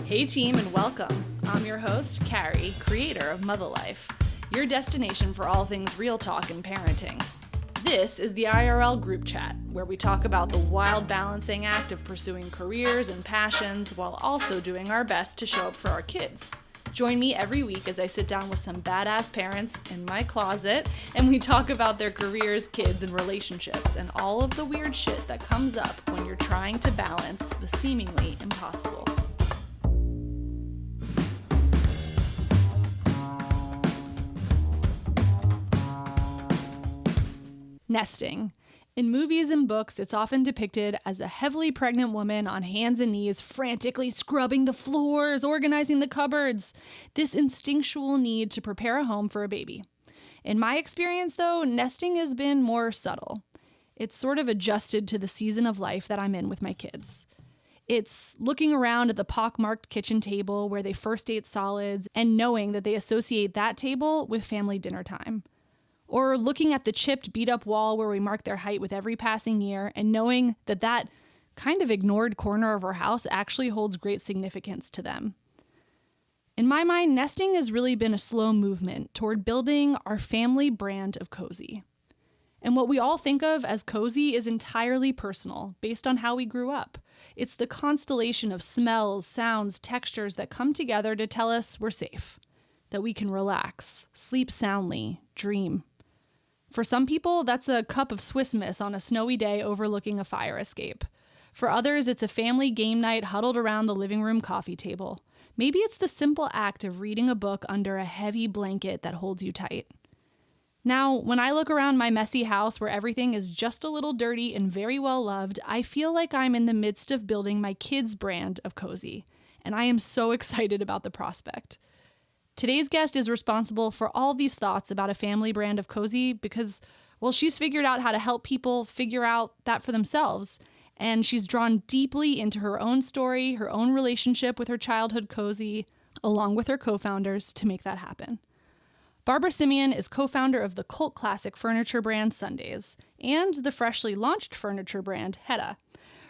Hey team, and welcome. I'm your host, Carrie, creator of Mother Life, your destination for all things real talk and parenting. This is the IRL group chat, where we talk about the wild balancing act of pursuing careers and passions while also doing our best to show up for our kids. Join me every week as I sit down with some badass parents in my closet and we talk about their careers, kids, and relationships and all of the weird shit that comes up when you're trying to balance the seemingly impossible. Nesting. In movies and books, it's often depicted as a heavily pregnant woman on hands and knees, frantically scrubbing the floors, organizing the cupboards. This instinctual need to prepare a home for a baby. In my experience, though, nesting has been more subtle. It's sort of adjusted to the season of life that I'm in with my kids. It's looking around at the pockmarked kitchen table where they first ate solids and knowing that they associate that table with family dinner time. Or looking at the chipped, beat-up wall where we mark their height with every passing year and knowing that that kind of ignored corner of our house actually holds great significance to them. In my mind, nesting has really been a slow movement toward building our family brand of cozy. And what we all think of as cozy is entirely personal, based on how we grew up. It's the constellation of smells, sounds, textures that come together to tell us we're safe, that we can relax, sleep soundly, dream. For some people, that's a cup of Swiss Miss on a snowy day overlooking a fire escape. For others, it's a family game night huddled around the living room coffee table. Maybe it's the simple act of reading a book under a heavy blanket that holds you tight. Now, when I look around my messy house where everything is just a little dirty and very well loved, I feel like I'm in the midst of building my kids' brand of cozy, and I am so excited about the prospect. Today's guest is responsible for all these thoughts about a family brand of cozy because, well, she's figured out how to help people figure out that for themselves. And she's drawn deeply into her own story, her own relationship with her childhood cozy, along with her co-founders to make that happen. Barbora Samieian is co-founder of the cult classic furniture brand Sundays and the freshly launched furniture brand Hetta.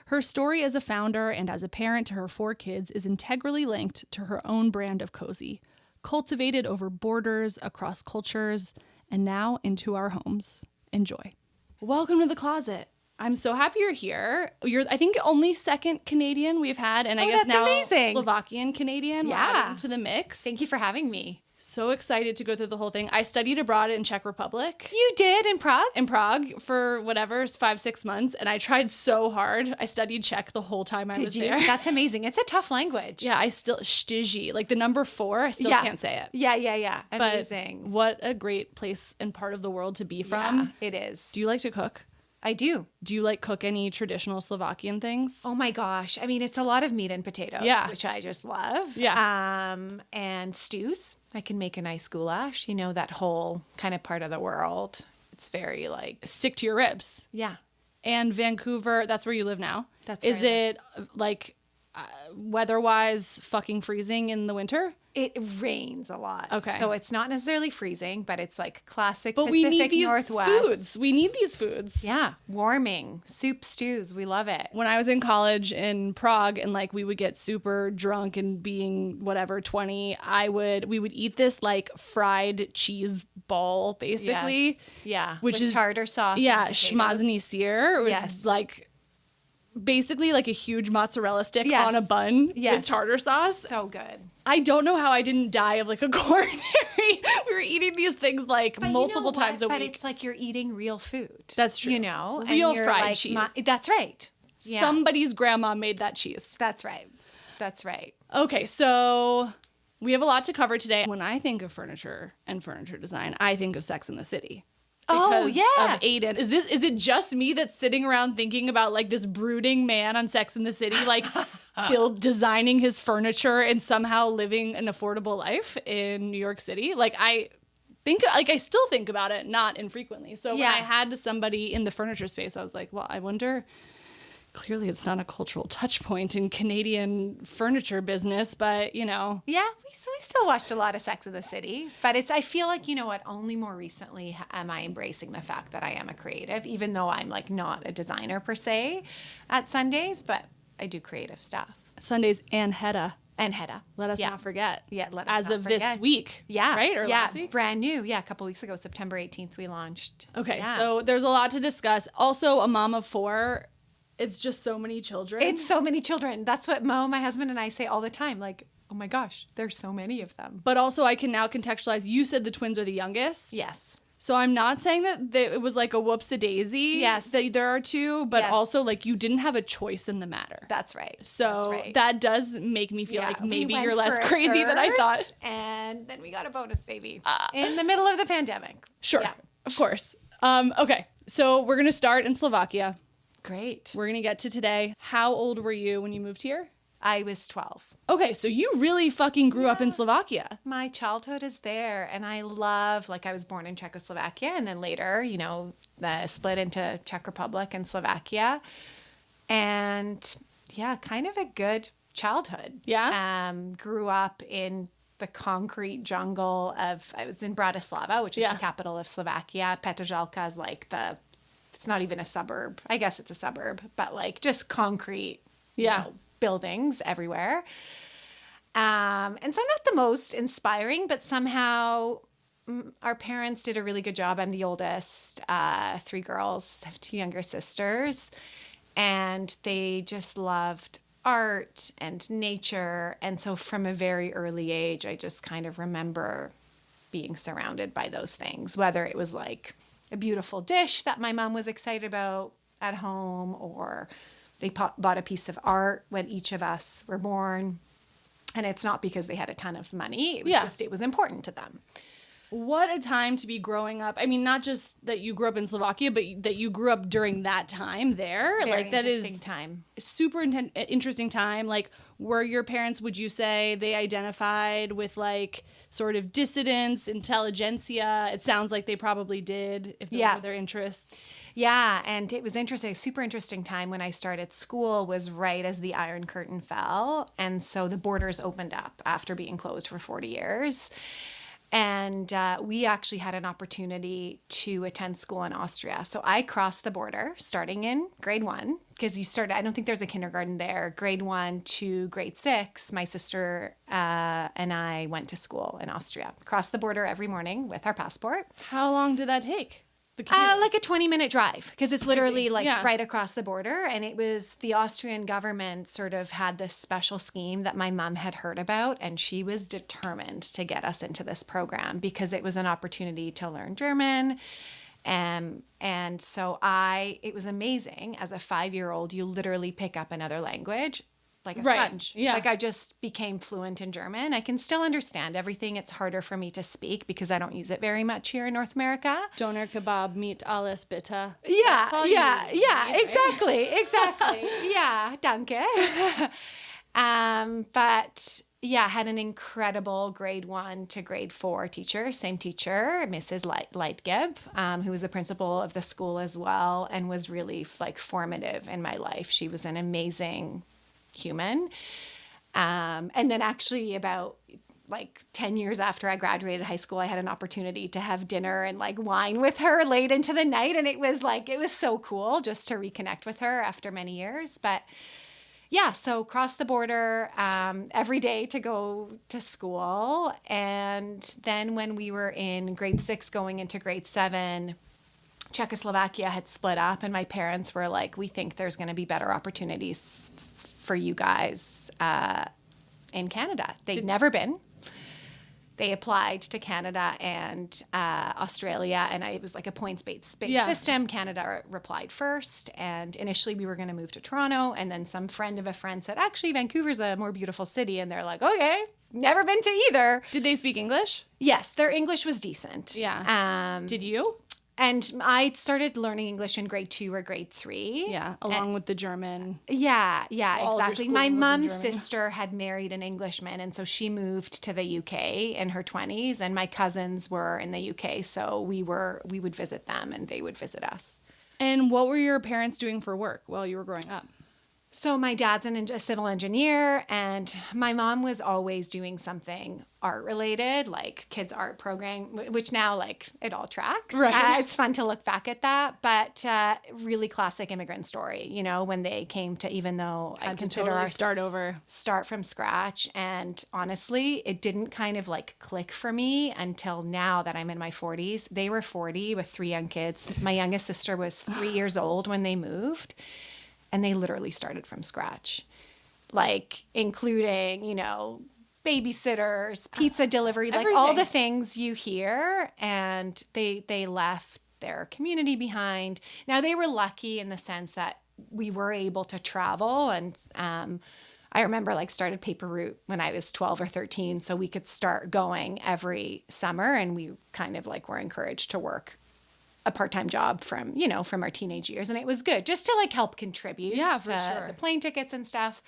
Her story as a founder and as a parent to her 4 kids is integrally linked to her own brand of cozy, cultivated over borders, across cultures, and now into our homes. Enjoy. Welcome to the closet. I'm so happy you're here. You're, I think, only second Canadian we've had, and I guess now amazing. Slovakian Canadian. We're adding to the mix. Thank you for having me. So excited to go through the whole thing. I studied abroad in Czech Republic. You did in Prague? In Prague for 5-6 months, and I tried so hard. I studied Czech the whole time I was there. That's amazing. It's a tough language. Yeah, I still, shtyži, like the number 4, I still can't say it. Yeah. Amazing. But what a great place and part of the world to be from. Yeah, it is. Do you like to cook? I do. Do you cook any traditional Slovakian things? Oh my gosh. I mean, it's a lot of meat and potatoes, which I just love. Yeah. And stews. I can make a nice goulash, that whole kind of part of the world. It's very stick to your ribs. Yeah. And Vancouver, that's where you live now. That's Is it weather-wise fucking freezing in the winter? It rains a lot. Okay. So it's not necessarily freezing, but it's classic but Pacific we need these Northwest. foods. We need these foods. Yeah. Warming. Soup, stews. We love it. When I was in college in Prague and we would get super drunk and being 20, we would eat this fried cheese ball basically. Yes. Yeah. Which with is tartar sauce. Yeah. Schmazny sear. It was basically a huge mozzarella stick on a bun with tartar sauce. So good. I don't know how I didn't die of a coronary. We were eating these things multiple times a week. But it's like you're eating real food. That's true. Real fried cheese. That's right. Yeah. Somebody's grandma made that cheese. That's right. Okay, so we have a lot to cover today. When I think of furniture and furniture design, I think of Sex and the City. Because of Aiden. Is it just me that's sitting around thinking about this brooding man on Sex and the City, designing his furniture and somehow living an affordable life in New York City? I still think about it, not infrequently. So when I had somebody in the furniture space, I was like, well, I wonder. Clearly, it's not a cultural touch point in Canadian furniture business, but Yeah, we still watched a lot of Sex and the City, but I feel only more recently am I embracing the fact that I am a creative, even though I'm not a designer per se at Sundays, but I do creative stuff. Sundays and Hetta. And Hetta. Let us not forget. Yeah, let us As not of forget. this week. Yeah. Right? Or last week? Brand new. Yeah, a couple weeks ago, September 18th, we launched. Okay, so there's a lot to discuss. Also, a mom of 4, it's just so many children. It's so many children. That's what Mo, my husband, and I say all the time. Like, oh my gosh, there's so many of them. But also, I can now contextualize. You said the twins are the youngest. Yes. So I'm not saying that it was like a whoops-a-daisy. Yes. That there are 2, but also like you didn't have a choice in the matter. That's right. So that does make me feel like maybe you're less for a crazy than I thought. And then we got a bonus baby in the middle of the pandemic. Sure. Yeah. Of course. Okay. So we're going to start in Slovakia. Great. We're going to get to today. How old were you when you moved here? I was 12. Okay, so you really fucking grew up in Slovakia. My childhood is there, and I love, like, I was born in Czechoslovakia, and then later, you know, split into Czech Republic and Slovakia. And, yeah, kind of a good childhood. Yeah? Grew up in the concrete jungle of, I was in Bratislava, which is the capital of Slovakia. Petržalka is like it's not even a suburb. I guess it's a suburb, but, like, just concrete, you know, buildings everywhere. And so not the most inspiring, but somehow our parents did a really good job. I'm the oldest, 3 girls, have 2 younger sisters, and they just loved art and nature. And so from a very early age, I just kind of remember being surrounded by those things, whether it was like a beautiful dish that my mom was excited about at home, or they bought a piece of art when each of us were born. And it's not because they had a ton of money. It was just, it was important to them. What a time to be growing up. I mean, not just that you grew up in Slovakia, but that you grew up during that time there. Very like that is time. Super interesting time. Like, were your parents, would you say they identified with like sort of dissidents, intelligentsia? It sounds like they probably did, if those were their interests. Yeah, and it was interesting, super interesting time when I started school was right as the Iron Curtain fell. And so the borders opened up after being closed for 40 years. And we actually had an opportunity to attend school in Austria. So I crossed the border starting in grade 1, because I don't think there's a kindergarten there. Grade 1 to grade 6, my sister and I went to school in Austria. Crossed the border every morning with our passport. How long did that take? Like a 20-minute drive, because it's literally right across the border. And it was the Austrian government sort of had this special scheme that my mom had heard about. And she was determined to get us into this program because it was an opportunity to learn German. And so it was amazing. As a 5-year-old, you literally pick up another language like a sponge. Yeah. Like I just became fluent in German. I can still understand everything. It's harder for me to speak because I don't use it very much here in North America. Doner kebab, meat alles bitte. Exactly. Yeah, danke. But yeah, had an incredible grade 1 to grade 4 teacher, same teacher, Mrs. Leitgeb, who was the principal of the school as well, and was really like formative in my life. She was an amazing human. And then actually about like 10 years after I graduated high school, I had an opportunity to have dinner and like wine with her late into the night. And it was so cool just to reconnect with her after many years. But yeah, so cross the border every day to go to school. And then when we were in grade 6 going into grade 7, Czechoslovakia had split up, and my parents were like, we think there's going to be better opportunities for you guys in Canada. They'd never been. They applied to Canada and Australia, and it was like a points-based system. Canada replied first, and initially we were going to move to Toronto, and then some friend of a friend said, actually, Vancouver's a more beautiful city, and they're like, okay, never been to either. Did they speak English? Yes, their English was decent. Yeah. Did you? And I started learning English in grade 2 or grade 3. Yeah, along with the German. Yeah, exactly. My mom's sister had married an Englishman, and so she moved to the UK in her 20s, and my cousins were in the UK, so we would visit them, and they would visit us. And what were your parents doing for work while you were growing up? So my dad's a civil engineer, and my mom was always doing something art related, like kids art program, which now like it all tracks. Right. It's fun to look back at that, but really classic immigrant story, you know, when they came to, even though I consider totally our start from scratch. And honestly, it didn't kind of like click for me until now that I'm in my 40s. They were 40 with 3 young kids. My youngest sister was 3 years old when they moved. And they literally started from scratch, like including, you know, babysitters, pizza delivery, like all the things you hear. And they left their community behind. Now, they were lucky in the sense that we were able to travel. And I remember like started Paper Route when I was 12 or 13. So we could start going every summer, and we kind of like were encouraged to work a part-time job from our teenage years. And it was good just to like help contribute to the plane tickets and stuff.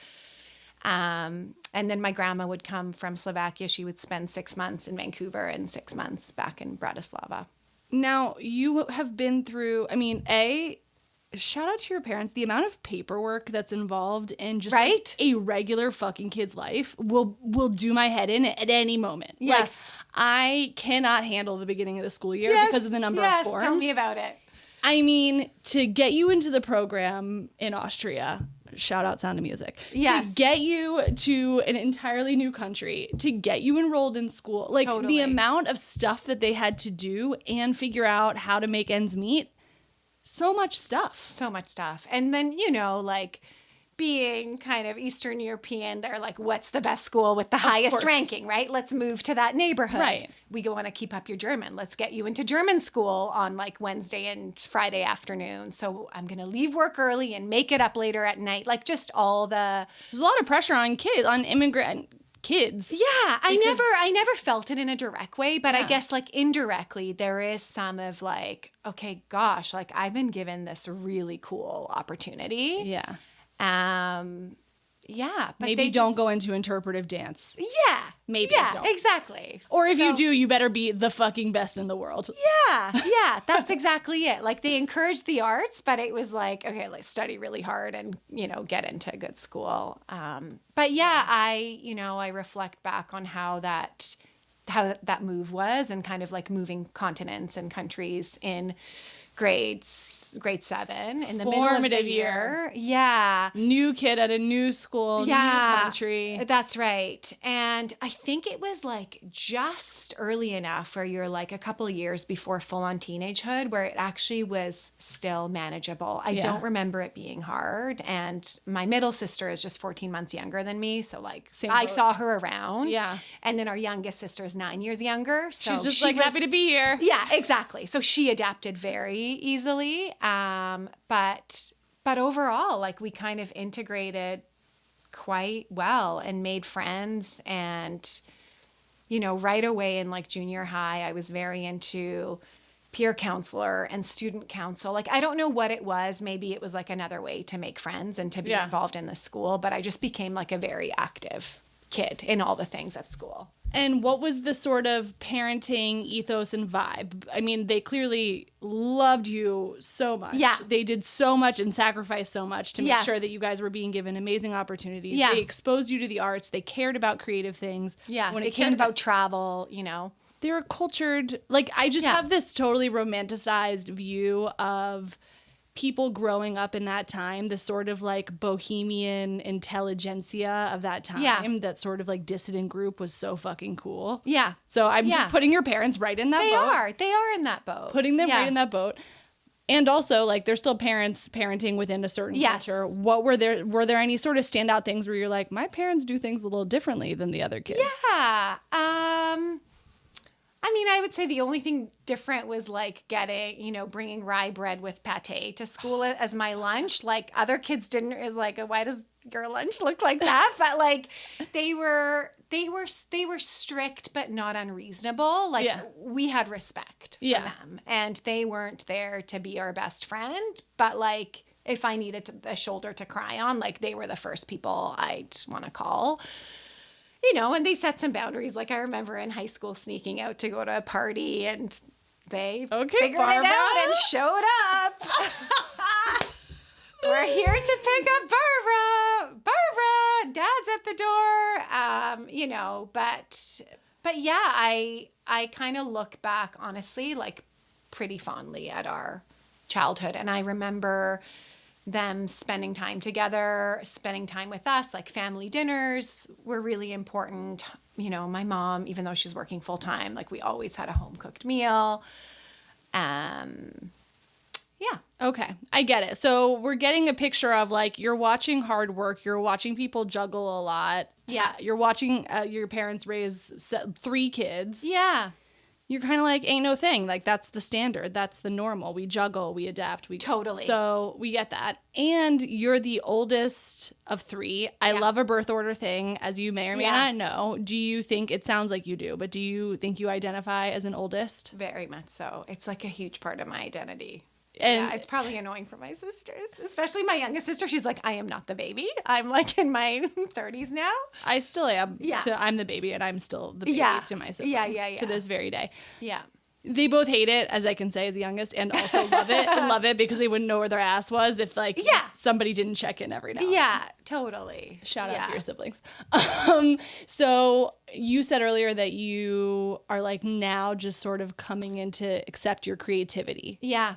And then my grandma would come from Slovakia. She would spend 6 months in Vancouver and 6 months back in Bratislava. Now, you have been through, I mean, shout out to your parents. The amount of paperwork that's involved in just like a regular fucking kid's life will do my head in at any moment. Yes. Like, I cannot handle the beginning of the school year because of the number of forms. Tell me about it. I mean, to get you into the program in Austria, shout out Sound of Music. Yes. To get you to an entirely new country, to get you enrolled in school. Like the amount of stuff that they had to do and figure out how to make ends meet. So much stuff. And then, you know, like being kind of Eastern European, they're like, what's the best school with the highest ranking, right? Let's move to that neighborhood. Right. We want to keep up your German. Let's get you into German school on like Wednesday and Friday afternoon. So I'm going to leave work early and make it up later at night. Like just all the... There's a lot of pressure on kids, on immigrant kids. Yeah, I never felt it in a direct way, but I guess like indirectly there is some of like, okay, gosh, like I've been given this really cool opportunity. Yeah. Yeah, but maybe don't go into interpretive dance. Yeah. Maybe don't. Exactly. Or if you do, you better be the fucking best in the world. Yeah, that's exactly it. Like they encouraged the arts, but it was like, okay, let's study really hard and, you know, get into a good school. But yeah, I reflect back on how that move was, and kind of like moving continents and countries in grade 7 in the middle of the year. Yeah. New kid at a new school, new country. That's right. And I think it was like just early enough where you're like a couple of years before full-on teenagehood where it actually was still manageable. I don't remember it being hard. And my middle sister is just 14 months younger than me. So like I saw her around. Yeah. And then our youngest sister is 9 years younger. So she's just happy to be here. Yeah, exactly. So she adapted very easily. But overall, like we kind of integrated quite well and made friends. And, you know, right away in like junior high, I was very into peer counselor and student council. Like, I don't know what it was. Maybe it was like another way to make friends and to be involved in the school. But I just became like a very active kid in all the things at school. And what was the sort of parenting ethos and vibe? I mean, they clearly loved you so much. Yeah. They did so much and sacrificed so much to make sure that you guys were being given amazing opportunities. Yeah. They exposed you to the arts. They cared about creative things. Yeah. When they cared about travel, you know. They were cultured. Like, I just have this totally romanticized view of people growing up in that time, the sort of like bohemian intelligentsia of that time, that sort of like dissident group was so fucking cool. Yeah. So I'm just putting your parents right in that boat. They are in that boat. Putting them right in that boat. And also, like, they're still parents parenting within a certain culture. What were there any sort of standout things where you're like, my parents do things a little differently than the other kids? Yeah. I mean, I would say the only thing different was like bringing rye bread with pate to school as my lunch. Like other kids didn't. Is like, why does your lunch look like that? But like, they were strict but not unreasonable. Like we had respect for them, and they weren't there to be our best friend. But like, if I needed a shoulder to cry on, like they were the first people I'd want to call. You know, and they set some boundaries. Like I remember in high school sneaking out to go to a party, and they figured it out and showed up. We're here to pick up Barbara. the door, you know, but yeah, I kind of look back, honestly, like pretty fondly at our childhood. And I remember them spending time together, spending time with us, like family dinners were really important. You know, my mom, even though she's working full time, like we always had a home cooked meal. Yeah. Okay, I get it. So we're getting a picture of like you're watching hard work, you're watching people juggle a lot. Yeah. You're watching your parents raise 3 kids. Yeah. You're kind of like, ain't no thing. Like, that's the standard. That's the normal. We juggle, we adapt. Totally. So we get that. And you're the oldest of 3. I love a birth order thing, as you may or may not know. Do you think, it sounds like you do, but do you think you identify as an oldest? Very much so. It's like a huge part of my identity. And yeah, it's probably annoying for my sisters, especially my youngest sister. She's like, I am not the baby. I'm like in my 30s now. I still am. Yeah. I'm the baby, and I'm still the baby to my siblings. Yeah. To this very day. Yeah. They both hate it, as I can say, as the youngest, and also love it because they wouldn't know where their ass was if somebody didn't check in every now and then. Yeah, totally. Shout out to your siblings. So you said earlier that you are like now just sort of coming in to accept your creativity. Yeah.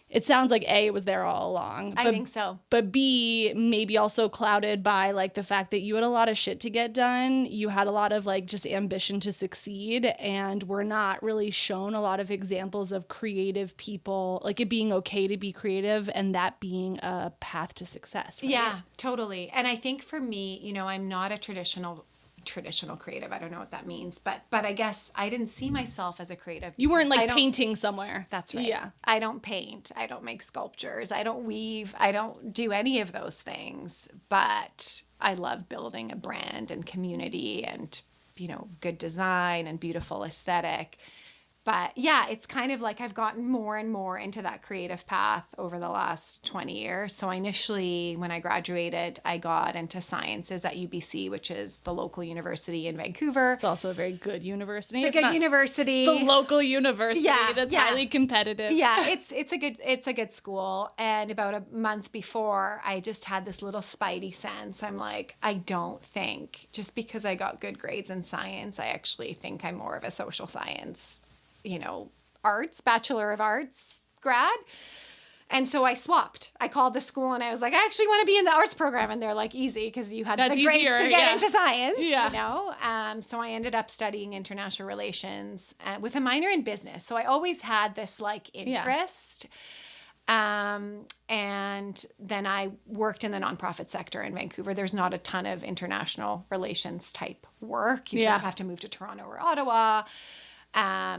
It sounds like A, it was there all along. I think so. But B, maybe also clouded by like the fact that you had a lot of shit to get done. You had a lot of like just ambition to succeed, and we're not really shown a lot of examples of creative people, like it being okay to be creative and that being a path to success. Right? Yeah, totally. And I think for me, you know, I'm not a traditional creative. I don't know what that means, but I guess I didn't see myself as a creative. You weren't like painting somewhere. That's right. Yeah. I don't paint. I don't make sculptures. I don't weave. I don't do any of those things, but I love building a brand and community and, you know, good design and beautiful aesthetic. But yeah, it's kind of like I've gotten more and more into that creative path over the last 20 years. So initially, when I graduated, I got into sciences at UBC, which is the local university in Vancouver. It's also a very good university. It's a good university. The local university that's highly competitive. Yeah, it's a good school. And about a month before, I just had this little spidey sense. I'm like, I don't think just because I got good grades in science, I actually think I'm more of a social science, you know, Bachelor of Arts grad. And so I swapped. I called the school and I was like, I actually want to be in the arts program. And they're like, easy, because you had the grades to get into science, you know? So I ended up studying international relations with a minor in business. So I always had this like interest. And then I worked in the nonprofit sector in Vancouver. There's not a ton of international relations type work. You have to move to Toronto or Ottawa.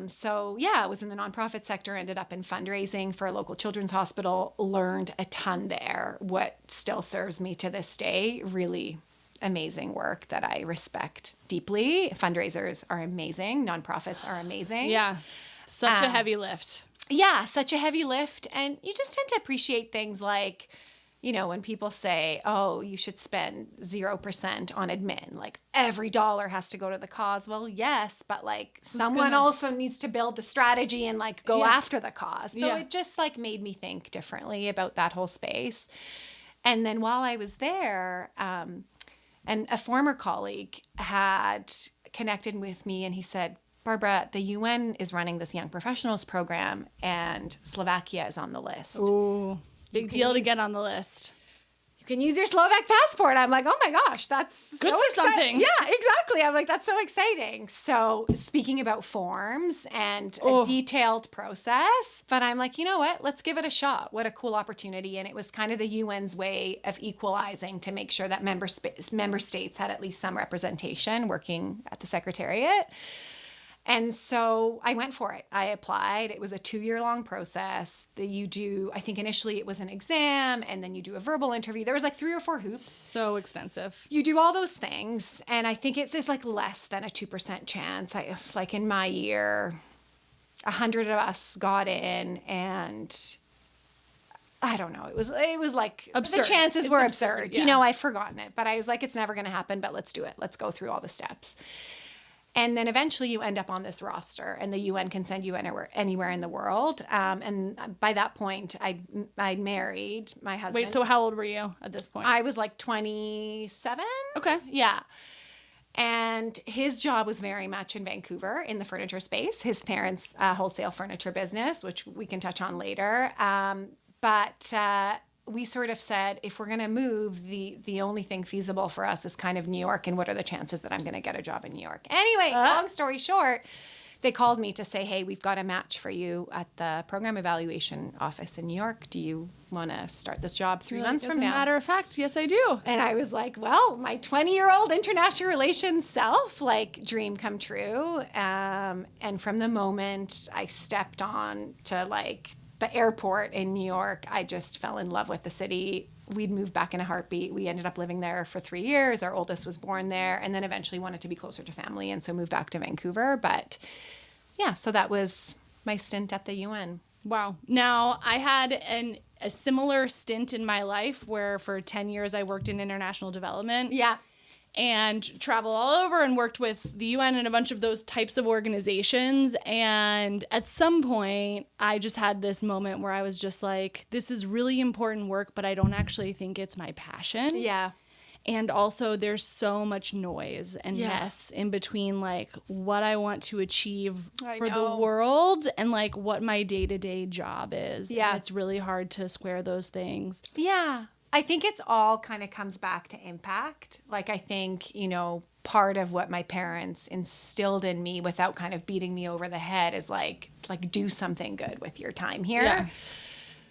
So yeah, I was in the nonprofit sector, ended up in fundraising for a local children's hospital, learned a ton there, what still serves me to this day, really amazing work that I respect deeply. Fundraisers are amazing. Nonprofits are amazing. Yeah. Such a heavy lift. Yeah, such a heavy lift. And you just tend to appreciate things like, you know, when people say, oh, you should spend 0% on admin, like every dollar has to go to the cause. Well, yes, but like someone also needs to build the strategy and like go after the cause. So it just like made me think differently about that whole space. And then while I was there, and a former colleague had connected with me and he said, Barbara, the UN is running this young professionals program and Slovakia is on the list. Ooh. Big deal to get on the list. You can use your Slovak passport. I'm like, oh my gosh, that's good for something. Yeah, exactly. I'm like, that's so exciting. So speaking about forms and a detailed process, but I'm like, you know what? Let's give it a shot. What a cool opportunity. And it was kind of the UN's way of equalizing to make sure that member states had at least some representation working at the Secretariat. And so I went for it. I applied. It was a 2-year-long process that you do. I think initially it was an exam and then you do a verbal interview. There was like 3 or 4 hoops. So extensive. You do all those things. And I think it's like less than a 2% chance. Like in my year, 100 of us got in and I don't know. It was like absurd. The chances were absurd. Yeah. You know, I've forgotten it, but I was like, it's never going to happen, but let's do it. Let's go through all the steps. And then eventually you end up on this roster, and the UN can send you anywhere in the world. And by that point, I'd married my husband. Wait, so how old were you at this point? I was like 27. Okay. Yeah. And his job was very much in Vancouver in the furniture space. His parents' wholesale furniture business, which we can touch on later. But we sort of said, if we're going to move, the only thing feasible for us is kind of New York. And what are the chances that I'm going to get a job in New York? Anyway, long story short, they called me to say, hey, we've got a match for you at the program evaluation office in New York. Do you want to start this job 3 months from now? As a matter of fact, yes, I do. And I was like, well, my 20-year-old international relations self, like, dream come true. And from the moment I stepped on to, like, the airport in New York, I just fell in love with the city. We'd moved back in a heartbeat. We ended up living there for 3 years. Our oldest was born there, and then eventually wanted to be closer to family, and so moved back to Vancouver. But yeah, so that was my stint at the UN. Wow. Now, I had a similar stint in my life where for 10 years I worked in international development. Yeah. And traveled all over and worked with the UN and a bunch of those types of organizations. And at some point, I just had this moment where I was just like, this is really important work, but I don't actually think it's my passion. Yeah. And also, there's so much noise and mess in between, like, what I want to achieve for the world and, like, what my day-to-day job is. Yeah. And it's really hard to square those things. Yeah. I think it's all kind of comes back to impact. Like, I think, you know, part of what my parents instilled in me without kind of beating me over the head is like do something good with your time here. Yeah.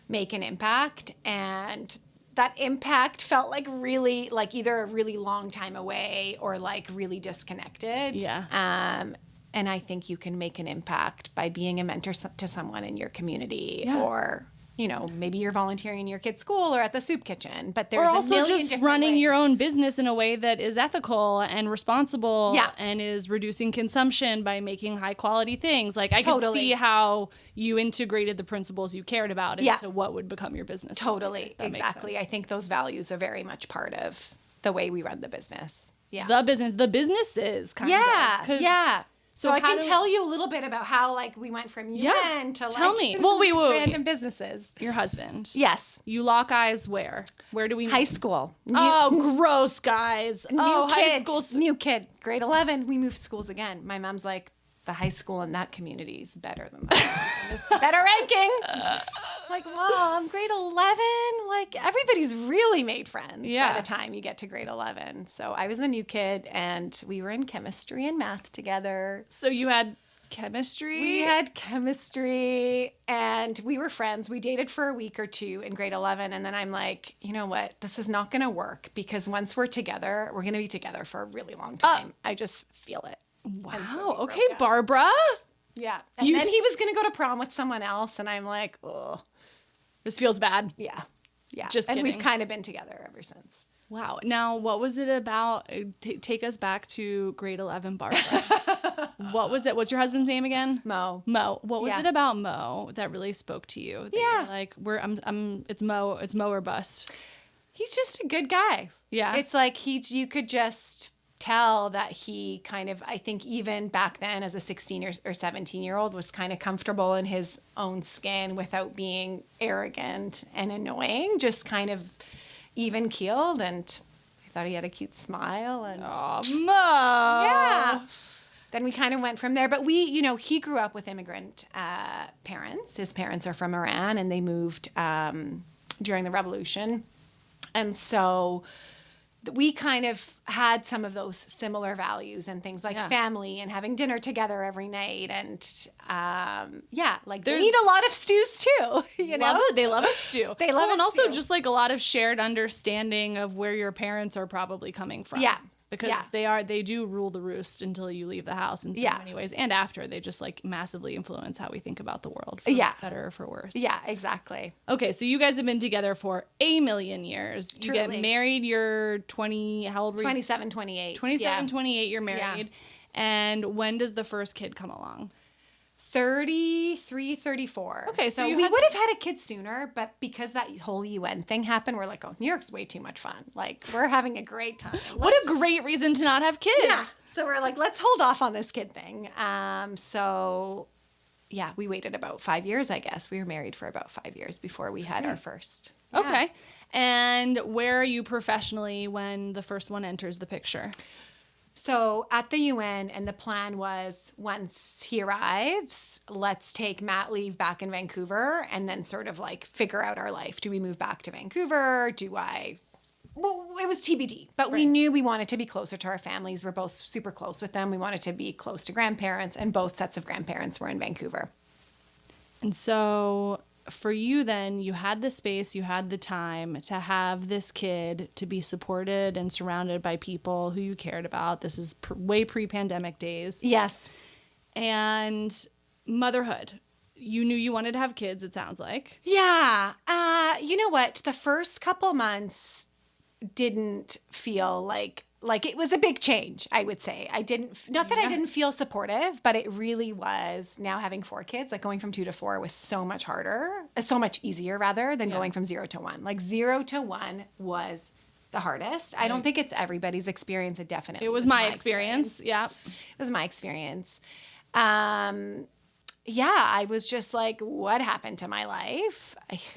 Make an impact. And that impact felt like really, like either a really long time away or like really disconnected. Yeah. And I think you can make an impact by being a mentor to someone in your community or, you know, maybe you're volunteering in your kid's school or at the soup kitchen, but there's or also a million just different running ways. your own business in a way that is ethical and responsible Yeah. and is reducing consumption by making high quality things. Like I Totally. could see how you integrated the principles you cared about into what would become your business. Totally. That makes Exactly. sense. I think those values are very much part of the way we run the business. Yeah. The businesses kind of. Yeah. So I can how do- tell you a little bit about how like we went from UN to like tell me. Well, wait. random businesses. Your husband. Yes. You lock eyes where? Where do we meet? High school. Oh, gross, guys. High school. New kid. Grade 11. We moved schools again. My mom's like, the high school in that community is better than that. Better ranking. Like, Mom, grade 11? Like, everybody's really made friends by the time you get to grade 11. So I was the new kid, and we were in chemistry and math together. So you had chemistry? We had chemistry, and we were friends. We dated for a week or two in grade 11, and then I'm like, you know what? This is not going to work, because once we're together, we're going to be together for a really long time. I just feel it. Wow. Okay, Barbara. Yeah. And then he was going to go to prom with someone else, and I'm like, oh. This feels bad. Yeah. Yeah. Just and kidding. we've kind of been together ever since. Wow. Now, what was it about? Take us back to grade 11, Barbara. What was it? What's your husband's name again? Mo. What was it about Mo that really spoke to you? That you're like, it's Mo or bust. He's just a good guy. Yeah. It's like you could just tell that he kind of, I think even back then as a 16 or 17-year-old was kind of comfortable in his own skin without being arrogant and annoying, just kind of even keeled. And I thought he had a cute smile. And Mo. Yeah. Then we kind of went from there. But he grew up with immigrant parents. His parents are from Iran, and they moved during the revolution. And so we kind of had some of those similar values and things like family and having dinner together every night. And they eat a lot of stews too. You know? They love a stew. They love and a also stew. just like a lot of shared understanding of where your parents are probably coming from. Yeah. Because they do rule the roost until you leave the house in so many ways. And after, they just like massively influence how we think about the world for better or for worse. Yeah, exactly. Okay, so you guys have been together for a million years. You get married, you're 20, how old were you? 27, 28. 27, 28, you're married. And when does the first kid come along? 33, 34. Okay, so we would have had a kid sooner, but because that whole UN thing happened, we're like, oh, New York's way too much fun. Like, we're having a great time. What a great reason to not have kids. Yeah. So we're like, let's hold off on this kid thing. So yeah, we waited about 5 years, I guess. We were married for about 5 years before we had our first. Yeah. Okay. And where are you professionally when the first one enters the picture? So at the UN, and the plan was once he arrives, let's take mat leave back in Vancouver and then sort of like figure out our life. Do we move back to Vancouver? Well, it was TBD, but we knew we wanted to be closer to our families. We're both super close with them. We wanted to be close to grandparents, and both sets of grandparents were in Vancouver. And so for you then, you had the space, you had the time to have this kid, to be supported and surrounded by people who you cared about. This is way pre-pandemic days. Yes. And motherhood. You knew you wanted to have kids, it sounds like. Yeah. You know what? The first couple months didn't feel like it was a big change, I would say. I didn't feel supportive, but it really was. Now having 4 kids, like going from 2 to 4 was so much easier rather than going from 0 to 1. Like 0 to 1 was the hardest. I don't think it's everybody's experience. It definitely was my experience. Yeah. It was my experience. Yeah, I was just like, what happened to my life?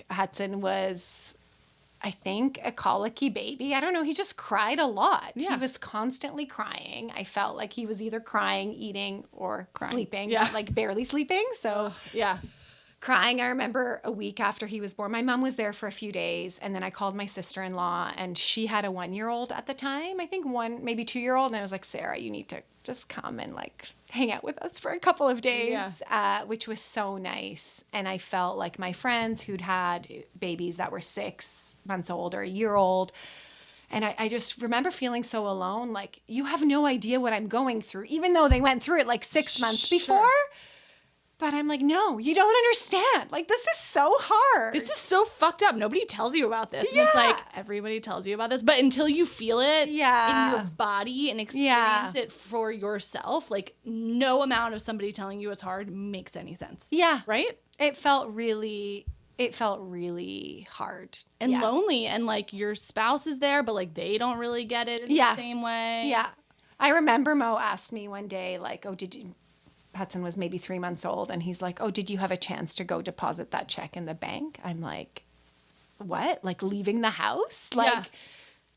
Hudson was, I think, a colicky baby. I don't know. He just cried a lot. Yeah. He was constantly crying. I felt like he was either crying, eating, or sleeping. Yeah. Like barely sleeping. So yeah. Crying. I remember a week after he was born, my mom was there for a few days, and then I called my sister-in-law, and she had a 1-year-old at the time. I think 1, maybe 2-year-old. And I was like, Sarah, you need to just come and like hang out with us for a couple of days, which was so nice. And I felt like my friends who'd had babies that were 6 months old or a year old. And I just remember feeling so alone. Like, you have no idea what I'm going through, even though they went through it like 6 months before. But I'm like, no, you don't understand. Like, this is so hard. This is so fucked up. Nobody tells you about this. Yeah. And it's like, everybody tells you about this. But until you feel it in your body and experience it for yourself, like, no amount of somebody telling you it's hard makes any sense. Yeah. Right? It felt really hard. And lonely. And, like, your spouse is there, but, like, they don't really get it in the same way. Yeah. I remember Mo asked me one day, like, Hudson was maybe 3 months old, and he's like, oh, did you have a chance to go deposit that check in the bank? I'm like, what? Like, leaving the house? Like,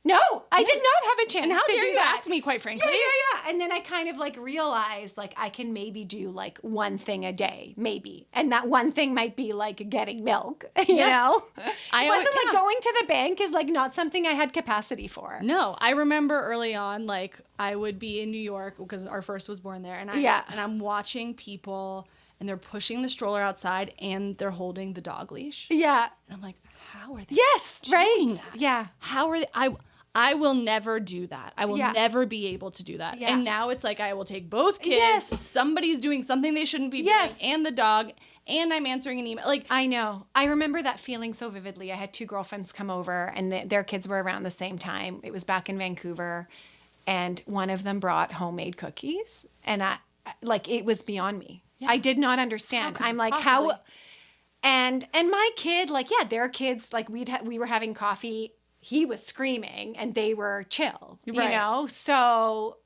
no, I did not have a chance. And how to dare do you that. ask me, quite frankly? Yeah. And then I kind of like realized, like, I can maybe do like one thing a day, maybe. And that one thing might be like getting milk, you know? It wasn't like going to the bank is like not something I had capacity for. No, I remember early on, like, I would be in New York because our first was born there. And I'm watching people, and they're pushing the stroller outside, and they're holding the dog leash. Yeah. And I'm like, how are they doing that? Yeah. How are they? I will never do that. I will never be able to do that. Yeah. And now it's like I will take both kids. Yes. Somebody's doing something they shouldn't be doing, and the dog, and I'm answering an email. Like, I know. I remember that feeling so vividly. I had 2 girlfriends come over, and their kids were around the same time. It was back in Vancouver, and one of them brought homemade cookies, and it was beyond me. Yeah. I did not understand. I'm like, possibly? How? And my kid, like, their kids, like, we were having coffee. He was screaming, and they were chill, you know? So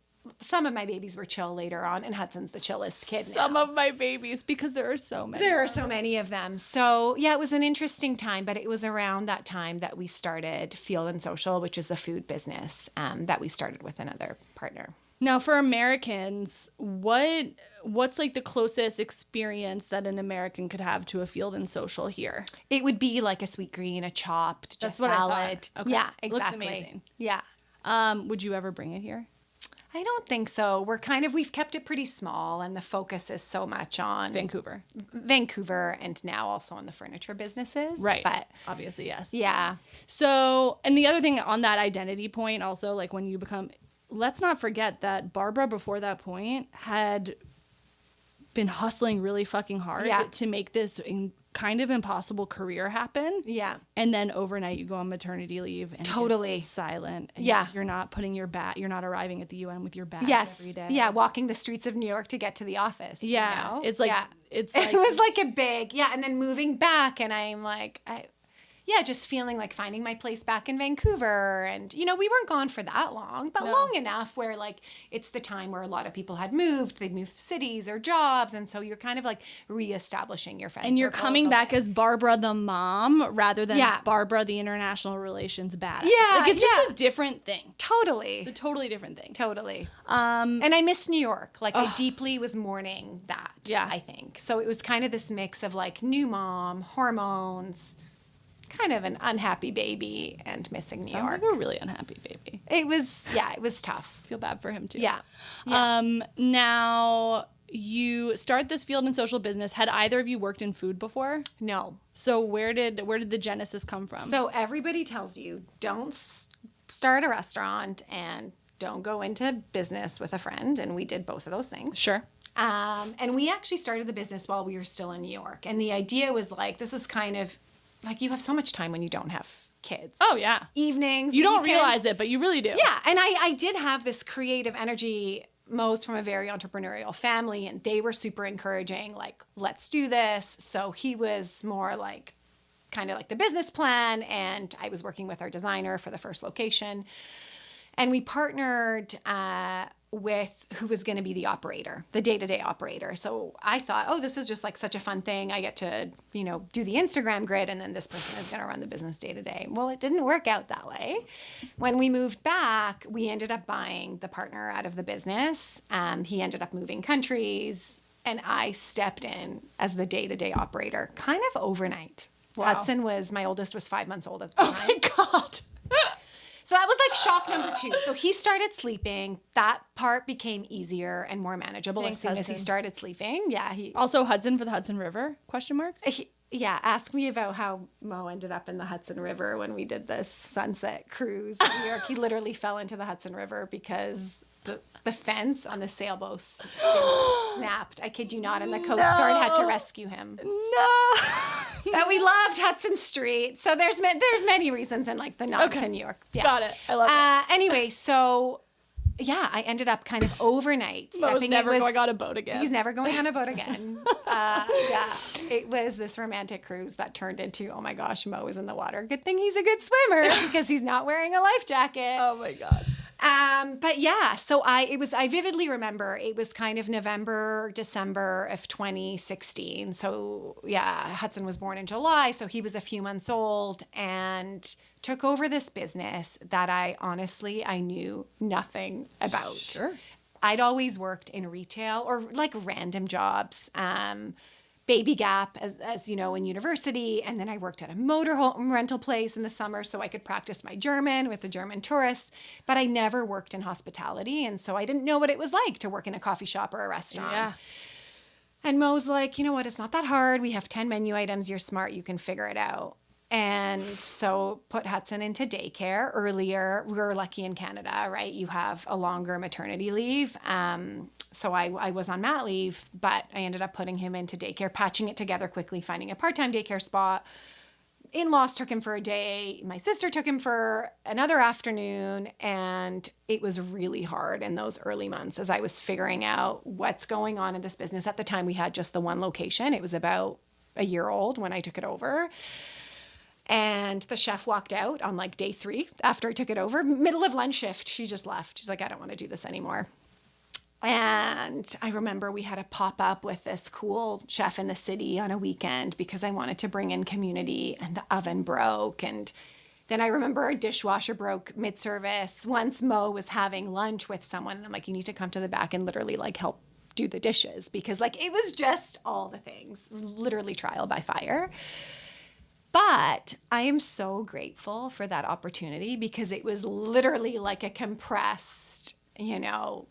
some of my babies were chill later on, and Hudson's the chillest kid now. Some of my babies, because there are so many. There are so many of them. So, it was an interesting time, but it was around that time that we started Field and Social, which is the food business that we started with another partner. Now, for Americans, what's like the closest experience that an American could have to a Field and Social here? It would be like a sweet green, a chopped, just salad. I thought. Okay. Yeah, exactly. Looks amazing. Yeah. Would you ever bring it here? I don't think so. We've kept it pretty small, and the focus is so much on Vancouver, and now also on the furniture businesses. Right. But obviously, yes. Yeah. So, and the other thing on that identity point also, like when you become, let's not forget that Barbara before that point had been hustling really fucking hard to make this kind of impossible career happen. Yeah. And then overnight you go on maternity leave and Totally. it's silent. And Yeah. You're not putting your you're not arriving at the UN with your bag every day. Yeah, walking the streets of New York to get to the office. Yeah. You know? It's like, it's like, it was like a big, and then moving back, and I'm like, just feeling like finding my place back in Vancouver. And, we weren't gone for that long, but long enough where like it's the time where a lot of people had moved. They'd moved cities or jobs. And so you're kind of like reestablishing your friends. And you're coming back as Barbara the mom rather than Yeah. Barbara the international relations badass. Yeah, Like it's just a different thing. Totally. It's a totally different thing. Totally. And I miss New York. Like I deeply was mourning that, Yeah. I think. So it was kind of this mix of like new mom, hormones, kind of an unhappy baby, and missing New Sounds York. like a really unhappy baby. It was tough. Feel bad for him too. Yeah. Now you start this field in social business. Had either of you worked in food before? No. So where did the genesis come from? So everybody tells you don't start a restaurant and don't go into business with a friend, and we did both of those things. Sure. And we actually started the business while we were still in New York. And the idea was like, this is kind of like, you have so much time when you don't have kids. Oh, yeah. Evenings. You don't weekends. realize it, but you really do. Yeah. And I did have this creative energy. Mo's from a very entrepreneurial family, and they were super encouraging, like, let's do this. So he was more like kind of like the business plan, and I was working with our designer for the first location. And we partnered with who was going to be the operator, the day-to-day operator. So I thought, this is just like such a fun thing. I get to, do the Instagram grid, and then this person is going to run the business day-to-day. Well, it didn't work out that way. When we moved back, we ended up buying the partner out of the business. He ended up moving countries, and I stepped in as the day-to-day operator kind of overnight. Wow. My oldest was 5 months old at the time. Oh my God. So that was like shock number 2. So he started sleeping. That part became easier and more manageable Thanks, as soon as he Hudson. started sleeping. Yeah. Also Hudson for the Hudson River? Question mark? Ask me about how Mo ended up in the Hudson River when we did this sunset cruise in New York. He literally fell into the Hudson River because the fence on the sailboat snapped. I kid you not. And the Coast Guard had to rescue him. No. But we loved Hudson Street. So there's many reasons in like the nod to New York. Yeah. Got it. I love it. Anyway, so I ended up kind of overnight. Mo's never going on a boat again. He's never going on a boat again. It was this romantic cruise that turned into, oh my gosh, Mo is in the water. Good thing he's a good swimmer because he's not wearing a life jacket. Oh my God. But yeah, so I vividly remember it was kind of November, December of 2016. So yeah, Hudson was born in July, so he was a few months old, and took over this business that I knew nothing about. Sure. I'd always worked in retail or like random jobs. Baby Gap, as you know, in university. And then I worked at a motorhome rental place in the summer so I could practice my German with the German tourists. But I never worked in hospitality. And so I didn't know what it was like to work in a coffee shop or a restaurant. Yeah. And Mo's like, you know what? It's not that hard. We have 10 menu items. You're smart. You can figure it out. And so put Hudson into daycare earlier. We were lucky in Canada, right? You have a longer maternity leave. So I was on mat leave, but I ended up putting him into daycare, patching it together quickly, finding a part-time daycare spot. In-laws took him for a day. My sister took him for another afternoon. And it was really hard in those early months as I was figuring out what's going on in this business. At the time, we had just the one location. It was about a year old when I took it over. And the chef walked out on like day 3 after I took it over. Middle of lunch shift, she just left. She's like, I don't want to do this anymore. And I remember we had a pop-up with this cool chef in the city on a weekend because I wanted to bring in community, and the oven broke. And then I remember a dishwasher broke mid-service. Once Mo was having lunch with someone, and I'm like, you need to come to the back and literally like help do the dishes, because like it was just all the things, literally trial by fire. But I am so grateful for that opportunity because it was literally like a compressed,